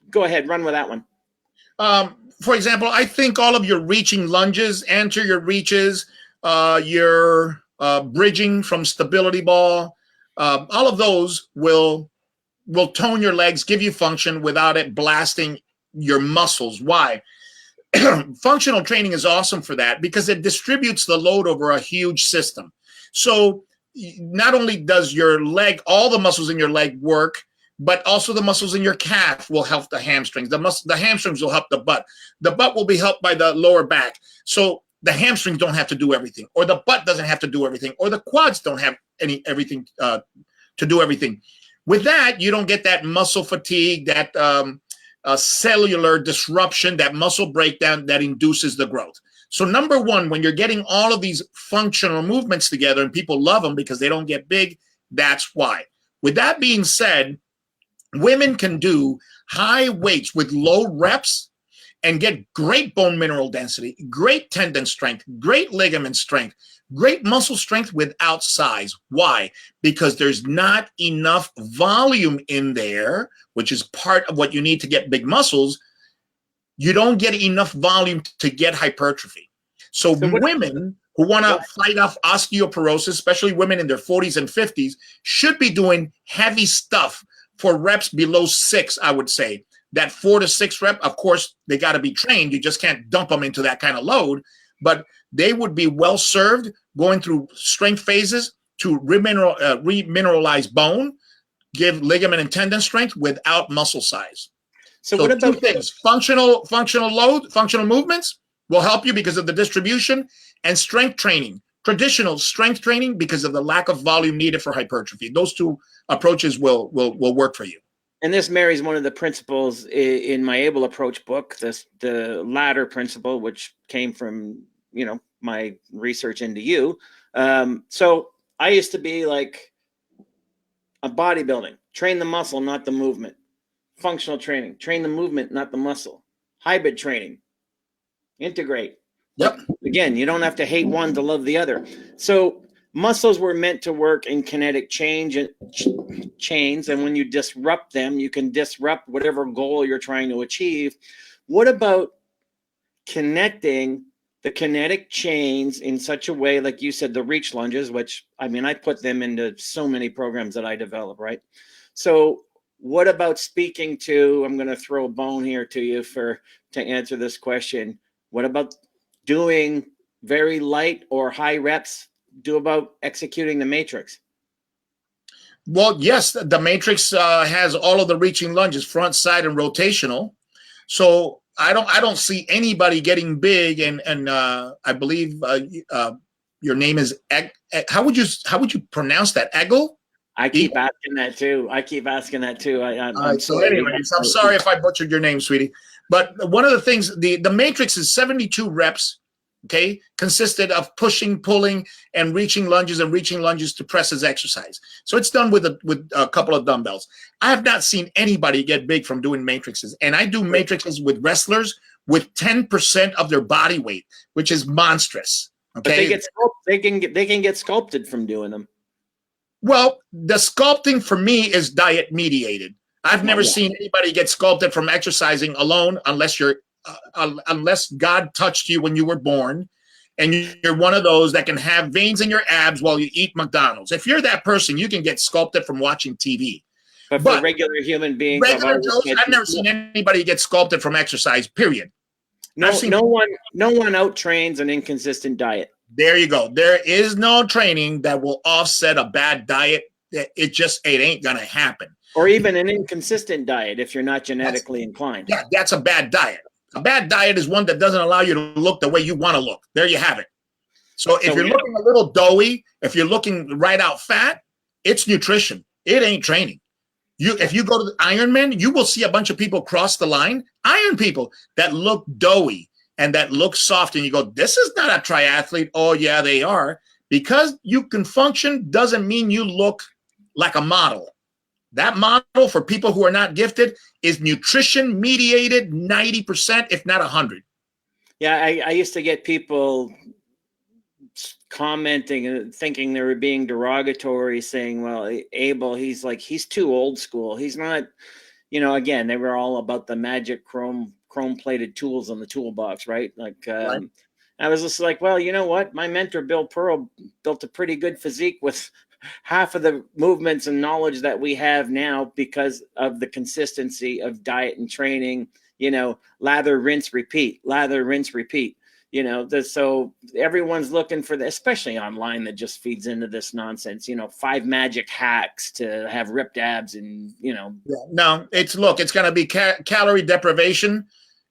Go ahead, run with that one. For example, I think all of your reaching lunges, anterior reaches, your bridging from stability ball, all of those will tone your legs, give you function without it blasting your muscles. Why? Functional training is awesome for that because it distributes the load over a huge system. So not only does your leg, all the muscles in your leg work, but also the muscles in your calf will help the hamstrings. The hamstrings will help the butt. The butt will be helped by the lower back. So the hamstrings don't have to do everything, or the butt doesn't have to do everything, or the quads don't have everything to do everything. With that, you don't get that muscle fatigue, that cellular disruption, that muscle breakdown that induces the growth. So number one, when you're getting all of these functional movements together and people love them because they don't get big, that's why. With that being said, women can do high weights with low reps and get great bone mineral density, great tendon strength, great ligament strength, great muscle strength without size. Why? Because there's not enough volume in there, which is part of what you need to get big muscles. You don't get enough volume to get hypertrophy. So women who want to fight off osteoporosis, especially women in their 40s and 50s, should be doing heavy stuff for reps below 6, I would say. That 4 to 6 rep, of course, they got to be trained. You just can't dump them into that kind of load. But they would be well served going through strength phases to remineralize bone, give ligament and tendon strength without muscle size. So what about 2 things? Functional load, functional movements will help you because of the distribution, and strength training, traditional strength training because of the lack of volume needed for hypertrophy. Those 2 approaches will work for you. And this marries one of the principles in my Able Approach book, the ladder principle, which came from, my research into you. So I used to be like a bodybuilding, train the muscle, not the movement. Functional training, train the movement, not the muscle. Hybrid training, integrate. Yep. Again, you don't have to hate one to love the other. So muscles were meant to work in kinetic chains, and when you disrupt them, you can disrupt whatever goal you're trying to achieve. What about connecting the kinetic chains in such a way, like you said, the reach lunges, which, I put them into so many programs that I develop, right? So what about speaking to, I'm going to throw a bone here to you to answer this question. What about doing very light or high reps? Do about executing the matrix? Well, yes, the Matrix has all of the reaching lunges, front, side, and rotational. So I don't see anybody getting big. And I believe your name is how would you pronounce that? Eggle? I keep asking that too. All right. So, anyways, I'm sorry if I butchered your name, sweetie. But one of the things, the Matrix is 72 reps. Okay, consisted of pushing, pulling, and reaching lunges to press as exercise. So it's done with a couple of dumbbells. I have not seen anybody get big from doing matrices, and I do matrices with wrestlers with 10% of their body weight, which is monstrous. Okay, but they can get sculpted from doing them. Well, the sculpting for me is diet mediated. I've never seen anybody get sculpted from exercising alone, unless God touched you when you were born, and you're one of those that can have veins in your abs while you eat McDonald's. If you're that person, you can get sculpted from watching TV. But for regular human beings, I've never seen anybody get sculpted from exercise. Period. No one out trains an inconsistent diet. There you go. There is no training that will offset a bad diet. It ain't gonna happen. Or even an inconsistent diet if you're not genetically inclined. Yeah, that's a bad diet. A bad diet is one that doesn't allow you to look the way you want to look. There you have it. So if you're looking a little doughy, if you're looking right out fat, it's nutrition. It ain't training. If you go to the Ironman, you will see a bunch of people cross the line, iron people that look doughy and that look soft. And you go, this is not a triathlete. Oh, yeah, they are. Because you can function doesn't mean you look like a model. That model for people who are not gifted is nutrition mediated 90%, if not 100. Yeah, I used to get people commenting and thinking they were being derogatory, saying, well, Abel, he's too old school. He's not, again, they were all about the magic chrome plated tools on the toolbox, right? Right. I was just like, well, you know what? My mentor, Bill Pearl, built a pretty good physique with half of the movements and knowledge that we have now because of the consistency of diet and training, lather, rinse, repeat, so everyone's looking for that, especially online, that just feeds into this nonsense, 5 magic hacks to have ripped abs and, Yeah, no, it's going to be calorie deprivation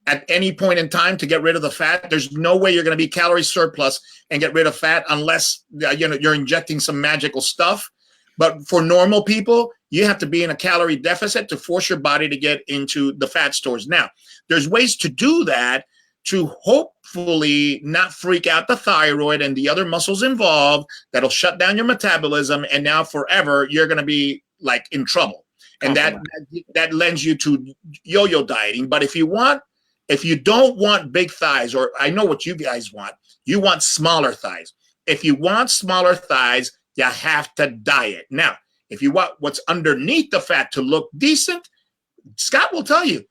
at any point in time to get rid of the fat. There's no way you're going to be calorie surplus and get rid of fat unless you're injecting some magical stuff. But for normal people, you have to be in a calorie deficit to force your body to get into the fat stores. Now, there's ways to do that to hopefully not freak out the thyroid and the other muscles involved that'll shut down your metabolism. And now forever, you're going to be like in trouble. And that lends you to yo-yo dieting. But if you don't want big thighs, or I know what you guys want, you want smaller thighs. If you want smaller thighs, you have to diet. Now, if you want what's underneath the fat to look decent, Scott will tell you,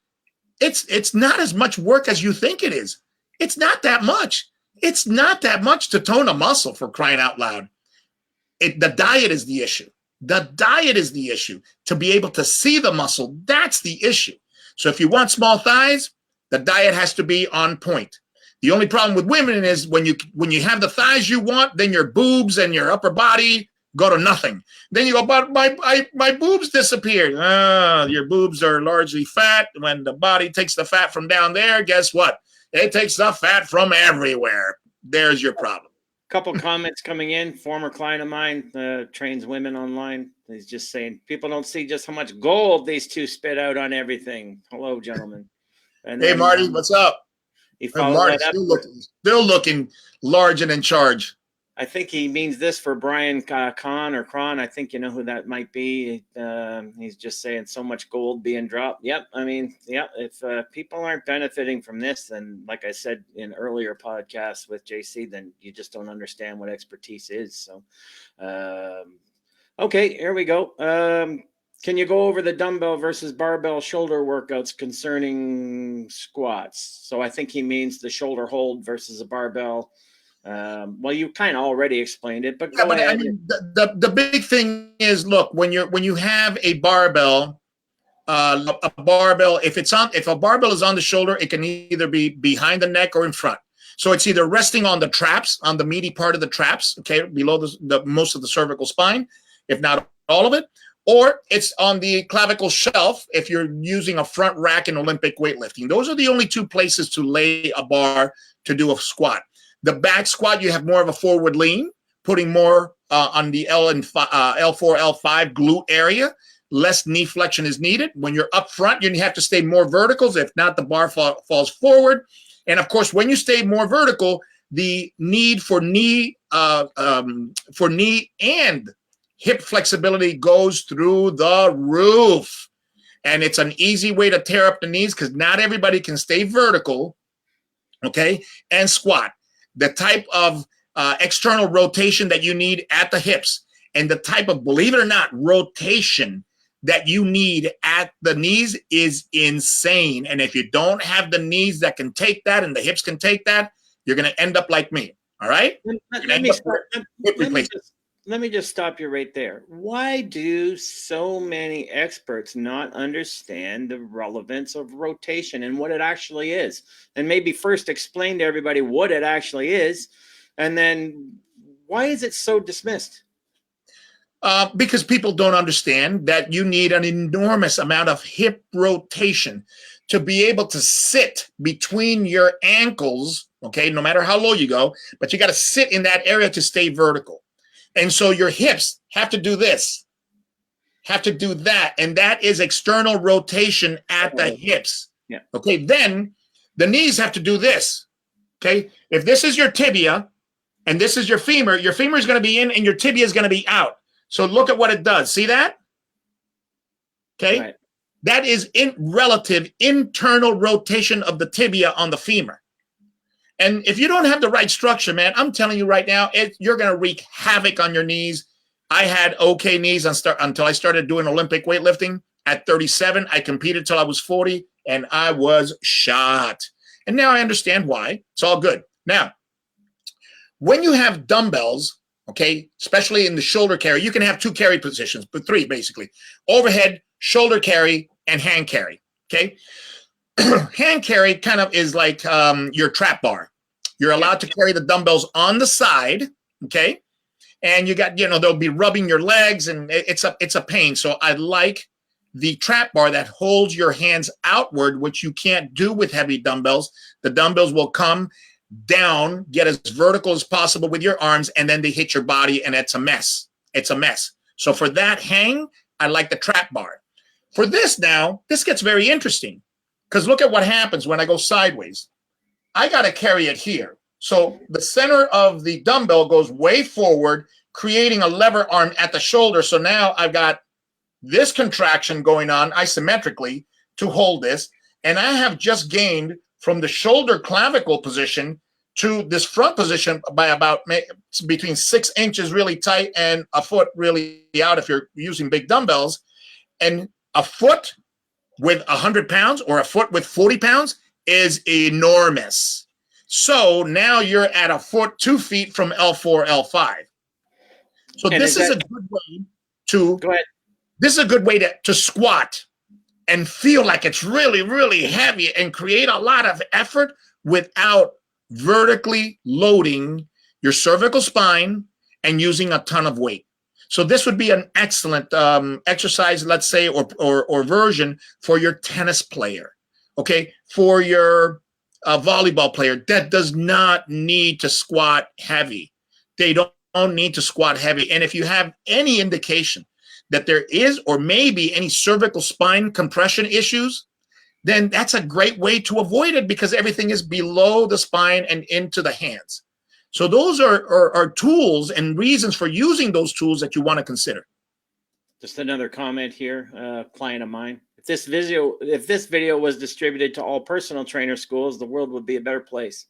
it's not as much work as you think it is. It's not that much. It's not that much to tone a muscle, for crying out loud. The diet is the issue. The diet is the issue. To be able to see the muscle, that's the issue. So if you want small thighs, the diet has to be on point. The only problem with women is when you have the thighs you want, then your boobs and your upper body go to nothing. Then you go, but my boobs disappeared. Your boobs are largely fat. When the body takes the fat from down there, guess what? It takes the fat from everywhere. There's your problem. Couple comments coming in. Former client of mine trains women online. He's just saying people don't see just how much gold these two spit out on everything. Hello, gentlemen. And hey, Marty, what's up? He followed that up. Still looking large and in charge. I think he means this for Brian Kahn or Cron. I think you know who that might be. He's just saying so much gold being dropped. Yep. I mean, yeah, if people aren't benefiting from this, then like I said in earlier podcasts with JC, then you just don't understand what expertise is. So, okay, here we go. Can you go over the dumbbell versus barbell shoulder workouts concerning squats? So I think he means the shoulder hold versus a barbell. Well, you kind of already explained it, but go ahead. I mean, the big thing is, look, when you have a barbell, if a barbell is on the shoulder, it can either be behind the neck or in front. So it's either resting on the traps, on the meaty part of the traps, okay, below the most of the cervical spine, if not all of it, or it's on the clavicle shelf if you're using a front rack in Olympic weightlifting. Those are the only two places to lay a bar to do a squat. The back squat, you have more of a forward lean, putting more on the L4, L5 glute area. Less knee flexion is needed. When you're up front, you have to stay more vertical. If not, the bar falls forward. And of course, when you stay more vertical, the need for knee and hip flexibility goes through the roof. And it's an easy way to tear up the knees because not everybody can stay vertical, okay, and squat. The type of external rotation that you need at the hips and the type of, believe it or not, rotation that you need at the knees is insane. And if you don't have the knees that can take that and the hips can take that, you're going to end up like me. All right? Let me just stop you right there. Why do so many experts not understand the relevance of rotation and what it actually is? And maybe first explain to everybody what it actually is, and then why is it so dismissed? Because people don't understand that you need an enormous amount of hip rotation to be able to sit between your ankles, okay, no matter how low you go, but you got to sit in that area to stay vertical. And so your hips have to do this, have to do that, and that is external rotation at the hips. Yeah. Okay, then the knees have to do this, okay? If this is your tibia and this is your femur is going to be in and your tibia is going to be out. So look at what it does. See that? Okay. Right. That is relative internal rotation of the tibia on the femur. And if you don't have the right structure, man, I'm telling you right now, you're going to wreak havoc on your knees. I had okay knees until I started doing Olympic weightlifting. At 37, I competed till I was 40, and I was shot. And now I understand why. It's all good. Now, when you have dumbbells, okay, especially in the shoulder carry, you can have two carry positions, but three basically. Overhead, shoulder carry, and hand carry, okay? Hand carry kind of is like your trap bar. You're allowed to carry the dumbbells on the side, okay? And you got, they'll be rubbing your legs, and it's a pain. So I like the trap bar that holds your hands outward, which you can't do with heavy dumbbells. The dumbbells will come down, get as vertical as possible with your arms, and then they hit your body, and it's a mess. It's a mess. So for that hang, I like the trap bar. For this now, this gets very interesting because look at what happens when I go sideways. I got to carry it here. So the center of the dumbbell goes way forward, creating a lever arm at the shoulder. So now I've got this contraction going on isometrically to hold this, and I have just gained from the shoulder clavicle position to this front position by about between 6 inches really tight and a foot really out if you're using big dumbbells. And a foot with 100 pounds or a foot with 40 pounds is enormous. So now you're at a foot, 2 feet from L4, L5. So this is a good way to go ahead. This is a good way to squat and feel like it's really, really heavy and create a lot of effort without vertically loading your cervical spine and using a ton of weight. So this would be an excellent exercise, let's say, or version for your tennis player, okay? For your volleyball player that does not need to squat heavy. They don't need to squat heavy. And if you have any indication that there is or maybe any cervical spine compression issues, then that's a great way to avoid it because everything is below the spine and into the hands. So those are tools and reasons for using those tools that you want to consider. Just another comment here, client of mine. If this video was distributed to all personal trainer schools, the world would be a better place.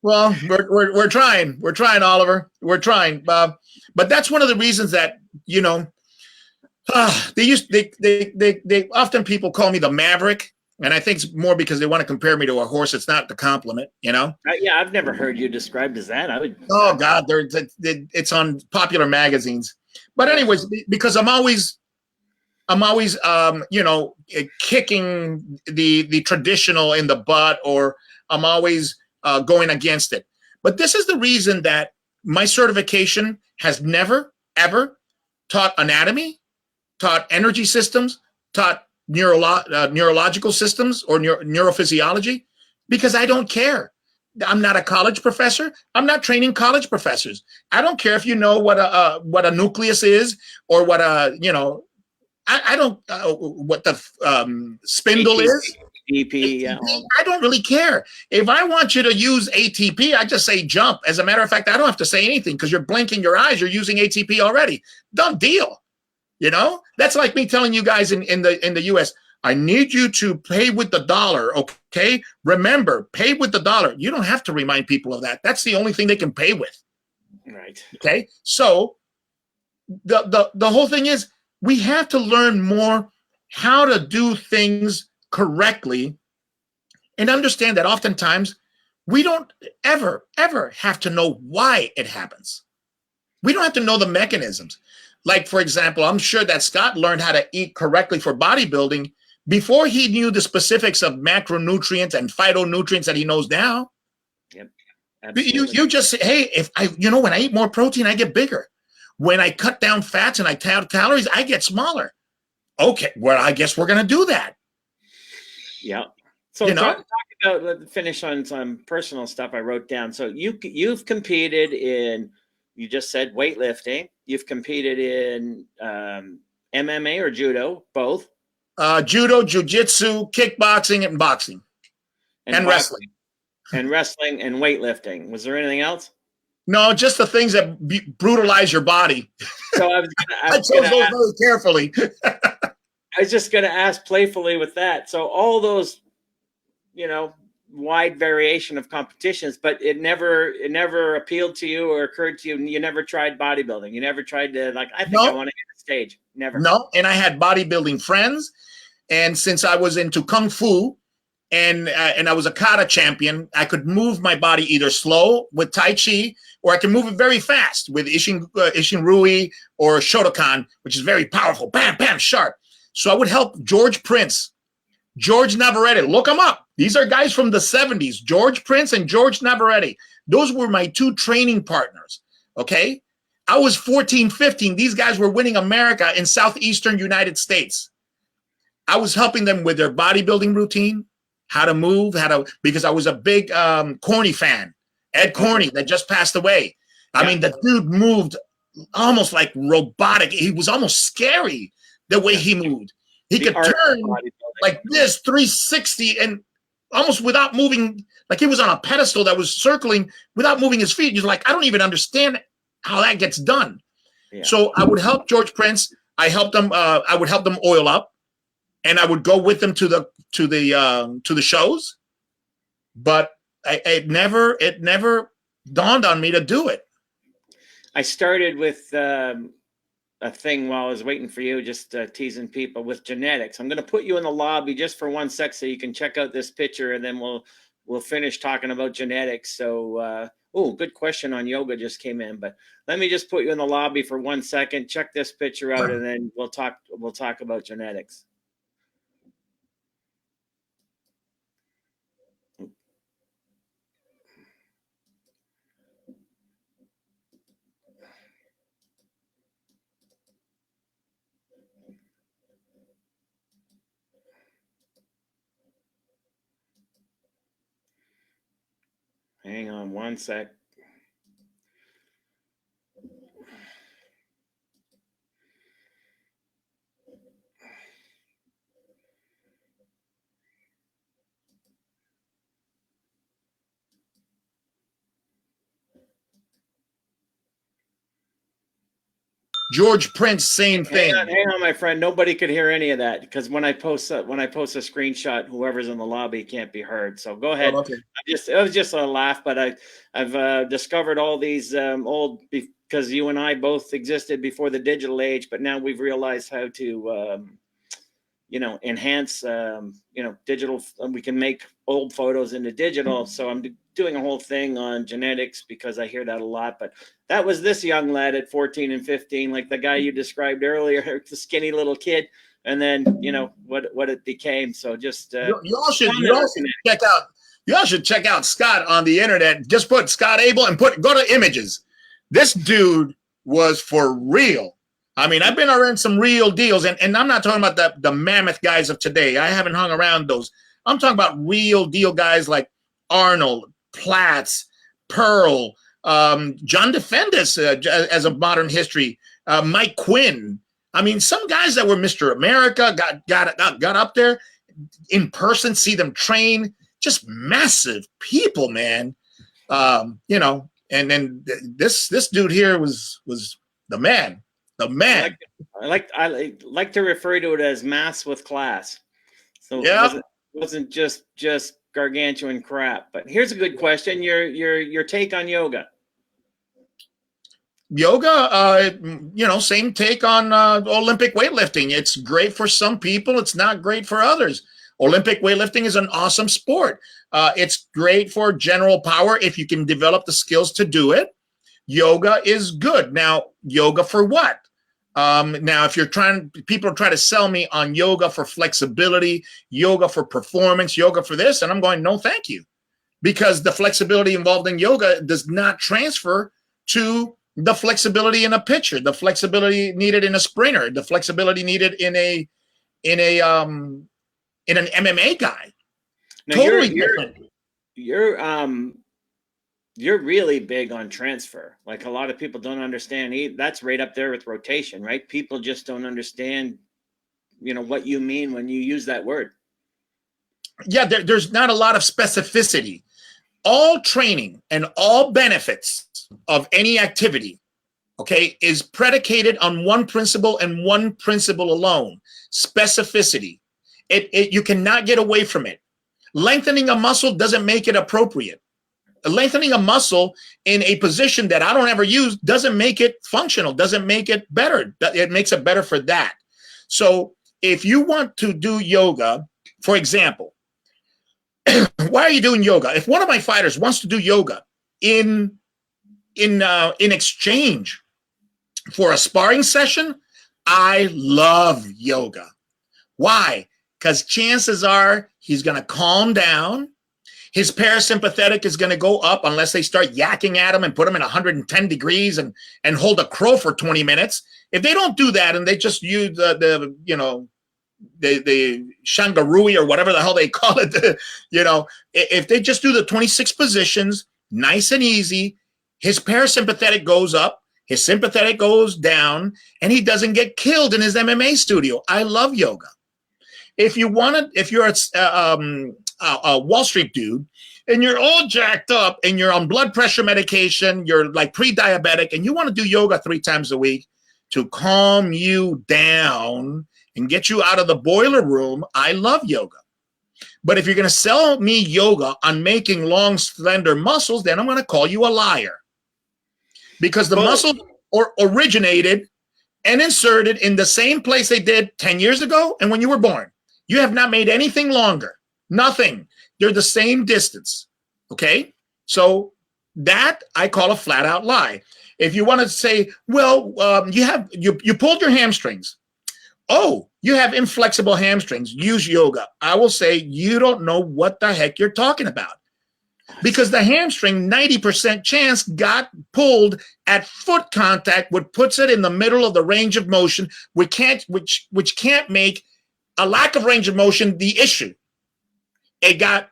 Well, we're trying. We're trying, Oliver. We're trying. But that's one of the reasons that, they often people call me the Maverick. And I think it's more because they want to compare me to a horse. It's not the compliment, Yeah, I've never heard you described as that. Oh God, it's on popular magazines. But anyways, because I'm always kicking the traditional in the butt, or I'm always going against it. But this is the reason that my certification has never, ever taught anatomy, taught energy systems, taught neurological systems or neurophysiology, because I don't care. I'm not a college professor. I'm not training college professors. I don't care if you know what a nucleus is or what a, you know, I don't what the spindle is. ATP, yeah. I don't really care. If I want you to use ATP, I just say jump. As a matter of fact, I don't have to say anything because you're blinking your eyes. You're using ATP already. Done deal. You know, that's like me telling you guys in the US, I need you to pay with the dollar. Okay. Remember, pay with the dollar. You don't have to remind people of that. That's the only thing they can pay with. Right. Okay. So the whole thing is we have to learn more how to do things correctly and understand that oftentimes we don't ever have to know why it happens. We don't have to know the mechanisms. Like, for example, I'm sure that Scott learned how to eat correctly for bodybuilding before he knew the specifics of macronutrients and phytonutrients that he knows now. Yep. Absolutely. You just say, hey, if I, you know, when I eat more protein, I get bigger. When I cut down fats and I count calories, I get smaller. Okay, well, I guess we're going to do that. Yeah. So you know? talk about, finish on some personal stuff I wrote down. So you've competed in, you just said weightlifting. You've competed in MMA or judo, both. Judo, jiu-jitsu, kickboxing, and boxing. And wrestling. And wrestling and weightlifting. Was there anything else? No, just the things that brutalize your body. So I chose those very carefully. I was just going to ask playfully with that. So all those, you know, wide variation of competitions, but it never appealed to you or occurred to you. You never tried bodybuilding. You never tried to, like, I think I want to hit the stage. Never. No, and I had bodybuilding friends, and since I was into kung fu, and I was a kata champion, I could move my body either slow with Tai Chi, or I can move it very fast with Ishinrui or Shotokan, which is very powerful. Bam, bam, sharp. So I would help George Prince, George Navarrete. Look them up. These are guys from the 70s, George Prince and George Navarrete. Those were my two training partners, okay? I was 14, 15. These guys were winning America in southeastern United States. I was helping them with their bodybuilding routine, how to move, because I was a big Corny fan, Ed Corny, that just passed away. I mean, the dude moved almost like robotic. He was almost scary the way he moved. He could turn like this 360 and almost without moving, like he was on a pedestal that was circling without moving his feet. He's like, I don't even understand how that gets done. Yeah. So I would help George Prince. I would help them oil up, and I would go with them to the shows. But it never dawned on me to do it. I started with a thing while I was waiting for you, just teasing people with genetics. I'm going to put you in the lobby just for 1 sec so you can check out this picture, and then we'll finish talking about genetics. So, good question on yoga just came in, but let me just put you in the lobby for 1 second. Check this picture out, and then we'll talk about genetics. Hang on 1 sec. George Prince, same thing. Hang on, my friend. Nobody could hear any of that because when I post a screenshot, whoever's in the lobby can't be heard. So go ahead. Oh, okay. It was just a laugh, but I've discovered all these old, because you and I both existed before the digital age, but now we've realized how to enhance digital. We can make old photos into digital. So I'm doing a whole thing on genetics because I hear that a lot. But that was this young lad at 14 and 15, like the guy you described earlier, the skinny little kid, and then what it became. So just you all should check out Scott on the internet. Just put Scott Abel and go to images. This dude was for real. I mean, I've been around some real deals, and I'm not talking about the mammoth guys of today. I haven't hung around those. I'm talking about real deal guys like Arnold, Platts, Pearl, John Defendis as of modern history, Mike Quinn. I mean, some guys that were Mr. America got up there in person, see them train, just massive people, man. You know, and then this dude here was the man. The man. I like to refer to it as mass with class. So Yeah. it wasn't just gargantuan crap. But here's a good question: your take on yoga. Yoga, you know, same take on Olympic weightlifting. It's great for some people. It's not great for others. Olympic weightlifting is an awesome sport. It's great for general power if you can develop the skills to do it. Yoga is good. Now, yoga for what? Now, if people are trying to sell me on yoga for flexibility, yoga for performance, yoga for this, and I'm going, no, thank you. Because the flexibility involved in yoga does not transfer to the flexibility in a pitcher, the flexibility needed in a sprinter, the flexibility needed in an MMA guy. Now, totally different. You're really big on transfer. Like a lot of people don't understand. That's right up there with rotation, right? People just don't understand, you know, what you mean when you use that word. Yeah, there's not a lot of specificity. All training and all benefits of any activity, okay, is predicated on one principle and one principle alone: specificity. You cannot get away from it. Lengthening a muscle doesn't make it appropriate. Lengthening a muscle in a position that I don't ever use doesn't make it functional, doesn't make it better. It makes it better for that. So if you want to do yoga, for example, why are you doing yoga? If one of my fighters wants to do yoga in exchange for a sparring session, I love yoga. Why? Because chances are he's going to calm down. His parasympathetic is going to go up unless they start yakking at him and put him in 110 degrees and hold a crow for 20 minutes. If they don't do that and they just use the shangarui or whatever the hell they call it, if they just do the 26 positions, nice and easy, his parasympathetic goes up, his sympathetic goes down, and he doesn't get killed in his MMA studio. I love yoga. If you're a Wall Street dude and you're all jacked up and you're on blood pressure medication, you're like pre-diabetic, and you want to do yoga 3 times a week to calm you down and get you out of the boiler room, I love yoga. But if you're going to sell me yoga on making long, slender muscles, then I'm going to call you a liar. Because the muscle originated and inserted in the same place they did 10 years ago and when you were born. You have not made anything longer. Nothing. They're the same distance. Okay? So that I call a flat out lie. If you want to say, well, you pulled your hamstrings. Oh, you have inflexible hamstrings. Use yoga. I will say you don't know what the heck you're talking about. Because the hamstring, 90% chance got pulled at foot contact, which puts it in the middle of the range of motion, which can't make a lack of range of motion the issue. It got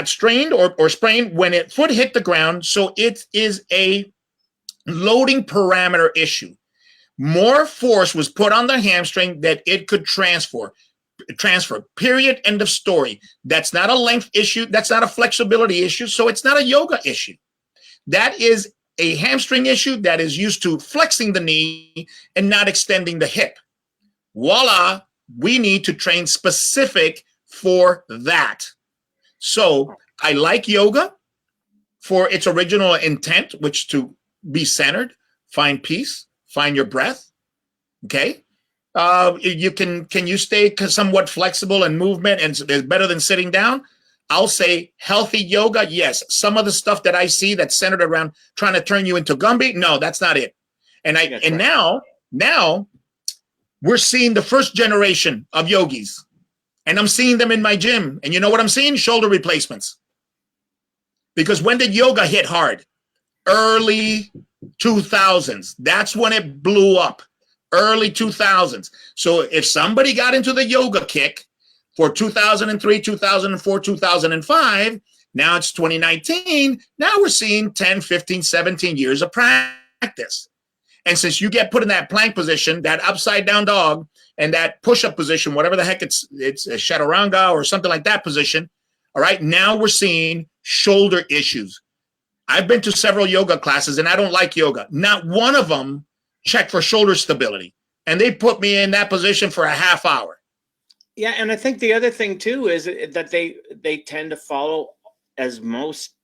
strained or sprained when it foot hit the ground, so it is a loading parameter issue. More force was put on the hamstring that it could transfer. Period. End of story. That's not a length issue. That's not a flexibility issue. So it's not a yoga issue. That is a hamstring issue that is used to flexing the knee and not extending the hip. Voila. We need to train specific for that. So I like yoga for its original intent, which to be centered, find peace, find your breath. Okay. Can you stay somewhat flexible in movement and it's better than sitting down? I'll say healthy yoga. Yes. Some of the stuff that I see that's centered around trying to turn you into Gumby. No, that's not it. Now we're seeing the first generation of yogis, and I'm seeing them in my gym. And you know what I'm seeing? Shoulder replacements. Because when did yoga hit hard? Early 2000s. That's when it blew up. early 2000s. So if somebody got into the yoga kick for 2003, 2004, 2005, now it's 2019. Now we're seeing 10, 15, 17 years of practice. And since you get put in that plank position, that upside down dog, and that push-up position, whatever the heck it's a chaturanga or something like that position, all right, now we're seeing shoulder issues. I've been to several yoga classes, and I don't like yoga. Not one of them checked for shoulder stability, and they put me in that position for a half hour. Yeah, and I think the other thing too is that they tend to follow, as most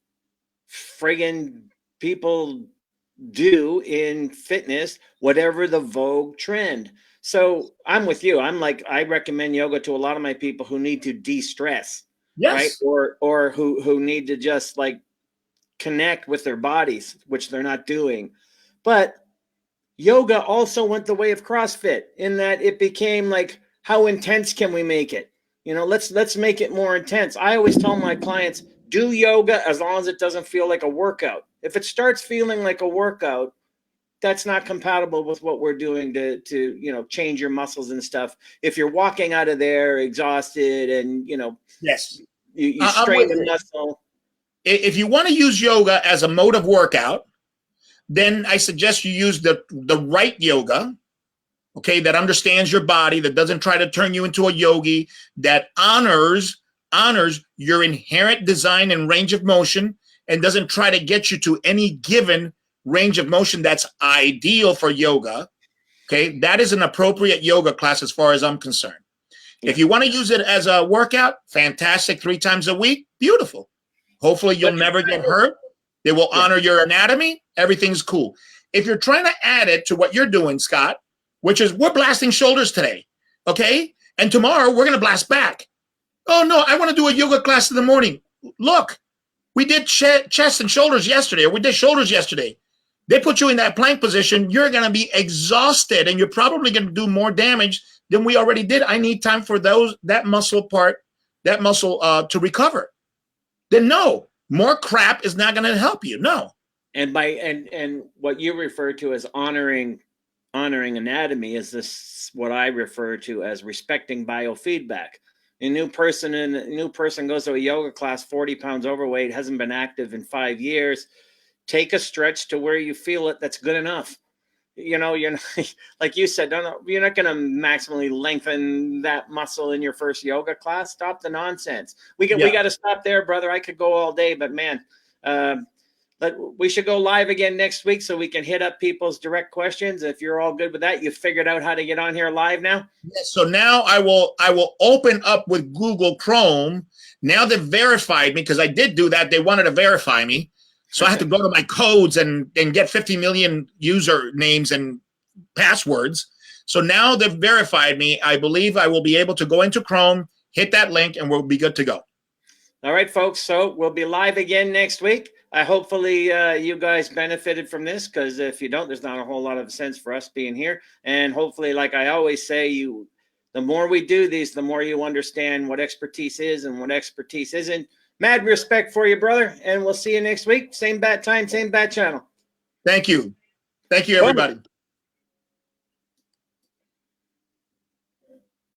friggin' people do in fitness, whatever the vogue trend. So I'm with you. I'm like, I recommend yoga to a lot of my people who need to de-stress, Yes. right? Or who need to just like connect with their bodies, which they're not doing. But yoga also went the way of CrossFit in that it became like, how intense can we make it? You know, let's make it more intense. I always tell my clients, do yoga as long as it doesn't feel like a workout. If it starts feeling like a workout, that's not compatible with what we're doing to you know, change your muscles and stuff. If you're walking out of there exhausted and, you know, Yes, you strain the muscle. If you want to use yoga as a mode of workout, then I suggest you use the right yoga, okay, that understands your body, that doesn't try to turn you into a yogi, that honors your inherent design and range of motion, and doesn't try to get you to any given range of motion that's ideal for yoga. Okay, that is an appropriate yoga class as far as I'm concerned. Yeah. If you want to use it as a workout, fantastic, 3 times a week, beautiful. Hopefully you'll never get hurt. They will honor your anatomy. Everything's cool. If you're trying to add it to what you're doing, Scott, which is we're blasting shoulders today, okay? And tomorrow we're going to blast back. Oh, no, I want to do a yoga class in the morning. Look, we did chest and shoulders yesterday, or we did shoulders yesterday. They put you in that plank position. You're going to be exhausted, and you're probably going to do more damage than we already did. I need time for that muscle to recover. Then no, more crap is not going to help you. No. And and what you refer to as honoring anatomy is this, what I refer to as respecting biofeedback. A new person goes to a yoga class, 40 pounds overweight, hasn't been active in 5 years. Take a stretch to where you feel it. That's good enough. You know, you're not, like you said, you're not going to maximally lengthen that muscle in your first yoga class. Stop the nonsense. We got to stop there, brother. I could go all day, but man, but we should go live again next week so we can hit up people's direct questions. If you're all good with that, you figured out how to get on here live now? Yes, so now I will open up with Google Chrome. Now they've verified me, because I did do that. They wanted to verify me. So I had to go to my codes and get 50 million user names and passwords. So now they've verified me. I believe I will be able to go into Chrome, hit that link, and we'll be good to go. All right, folks. So we'll be live again next week. Hopefully you guys benefited from this, because if you don't, there's not a whole lot of sense for us being here. And hopefully, like I always say, the more we do these, the more you understand what expertise is and what expertise isn't. Mad respect for you, brother. And we'll see you next week. Same bat time, same bat channel. Thank you. Thank you, everybody.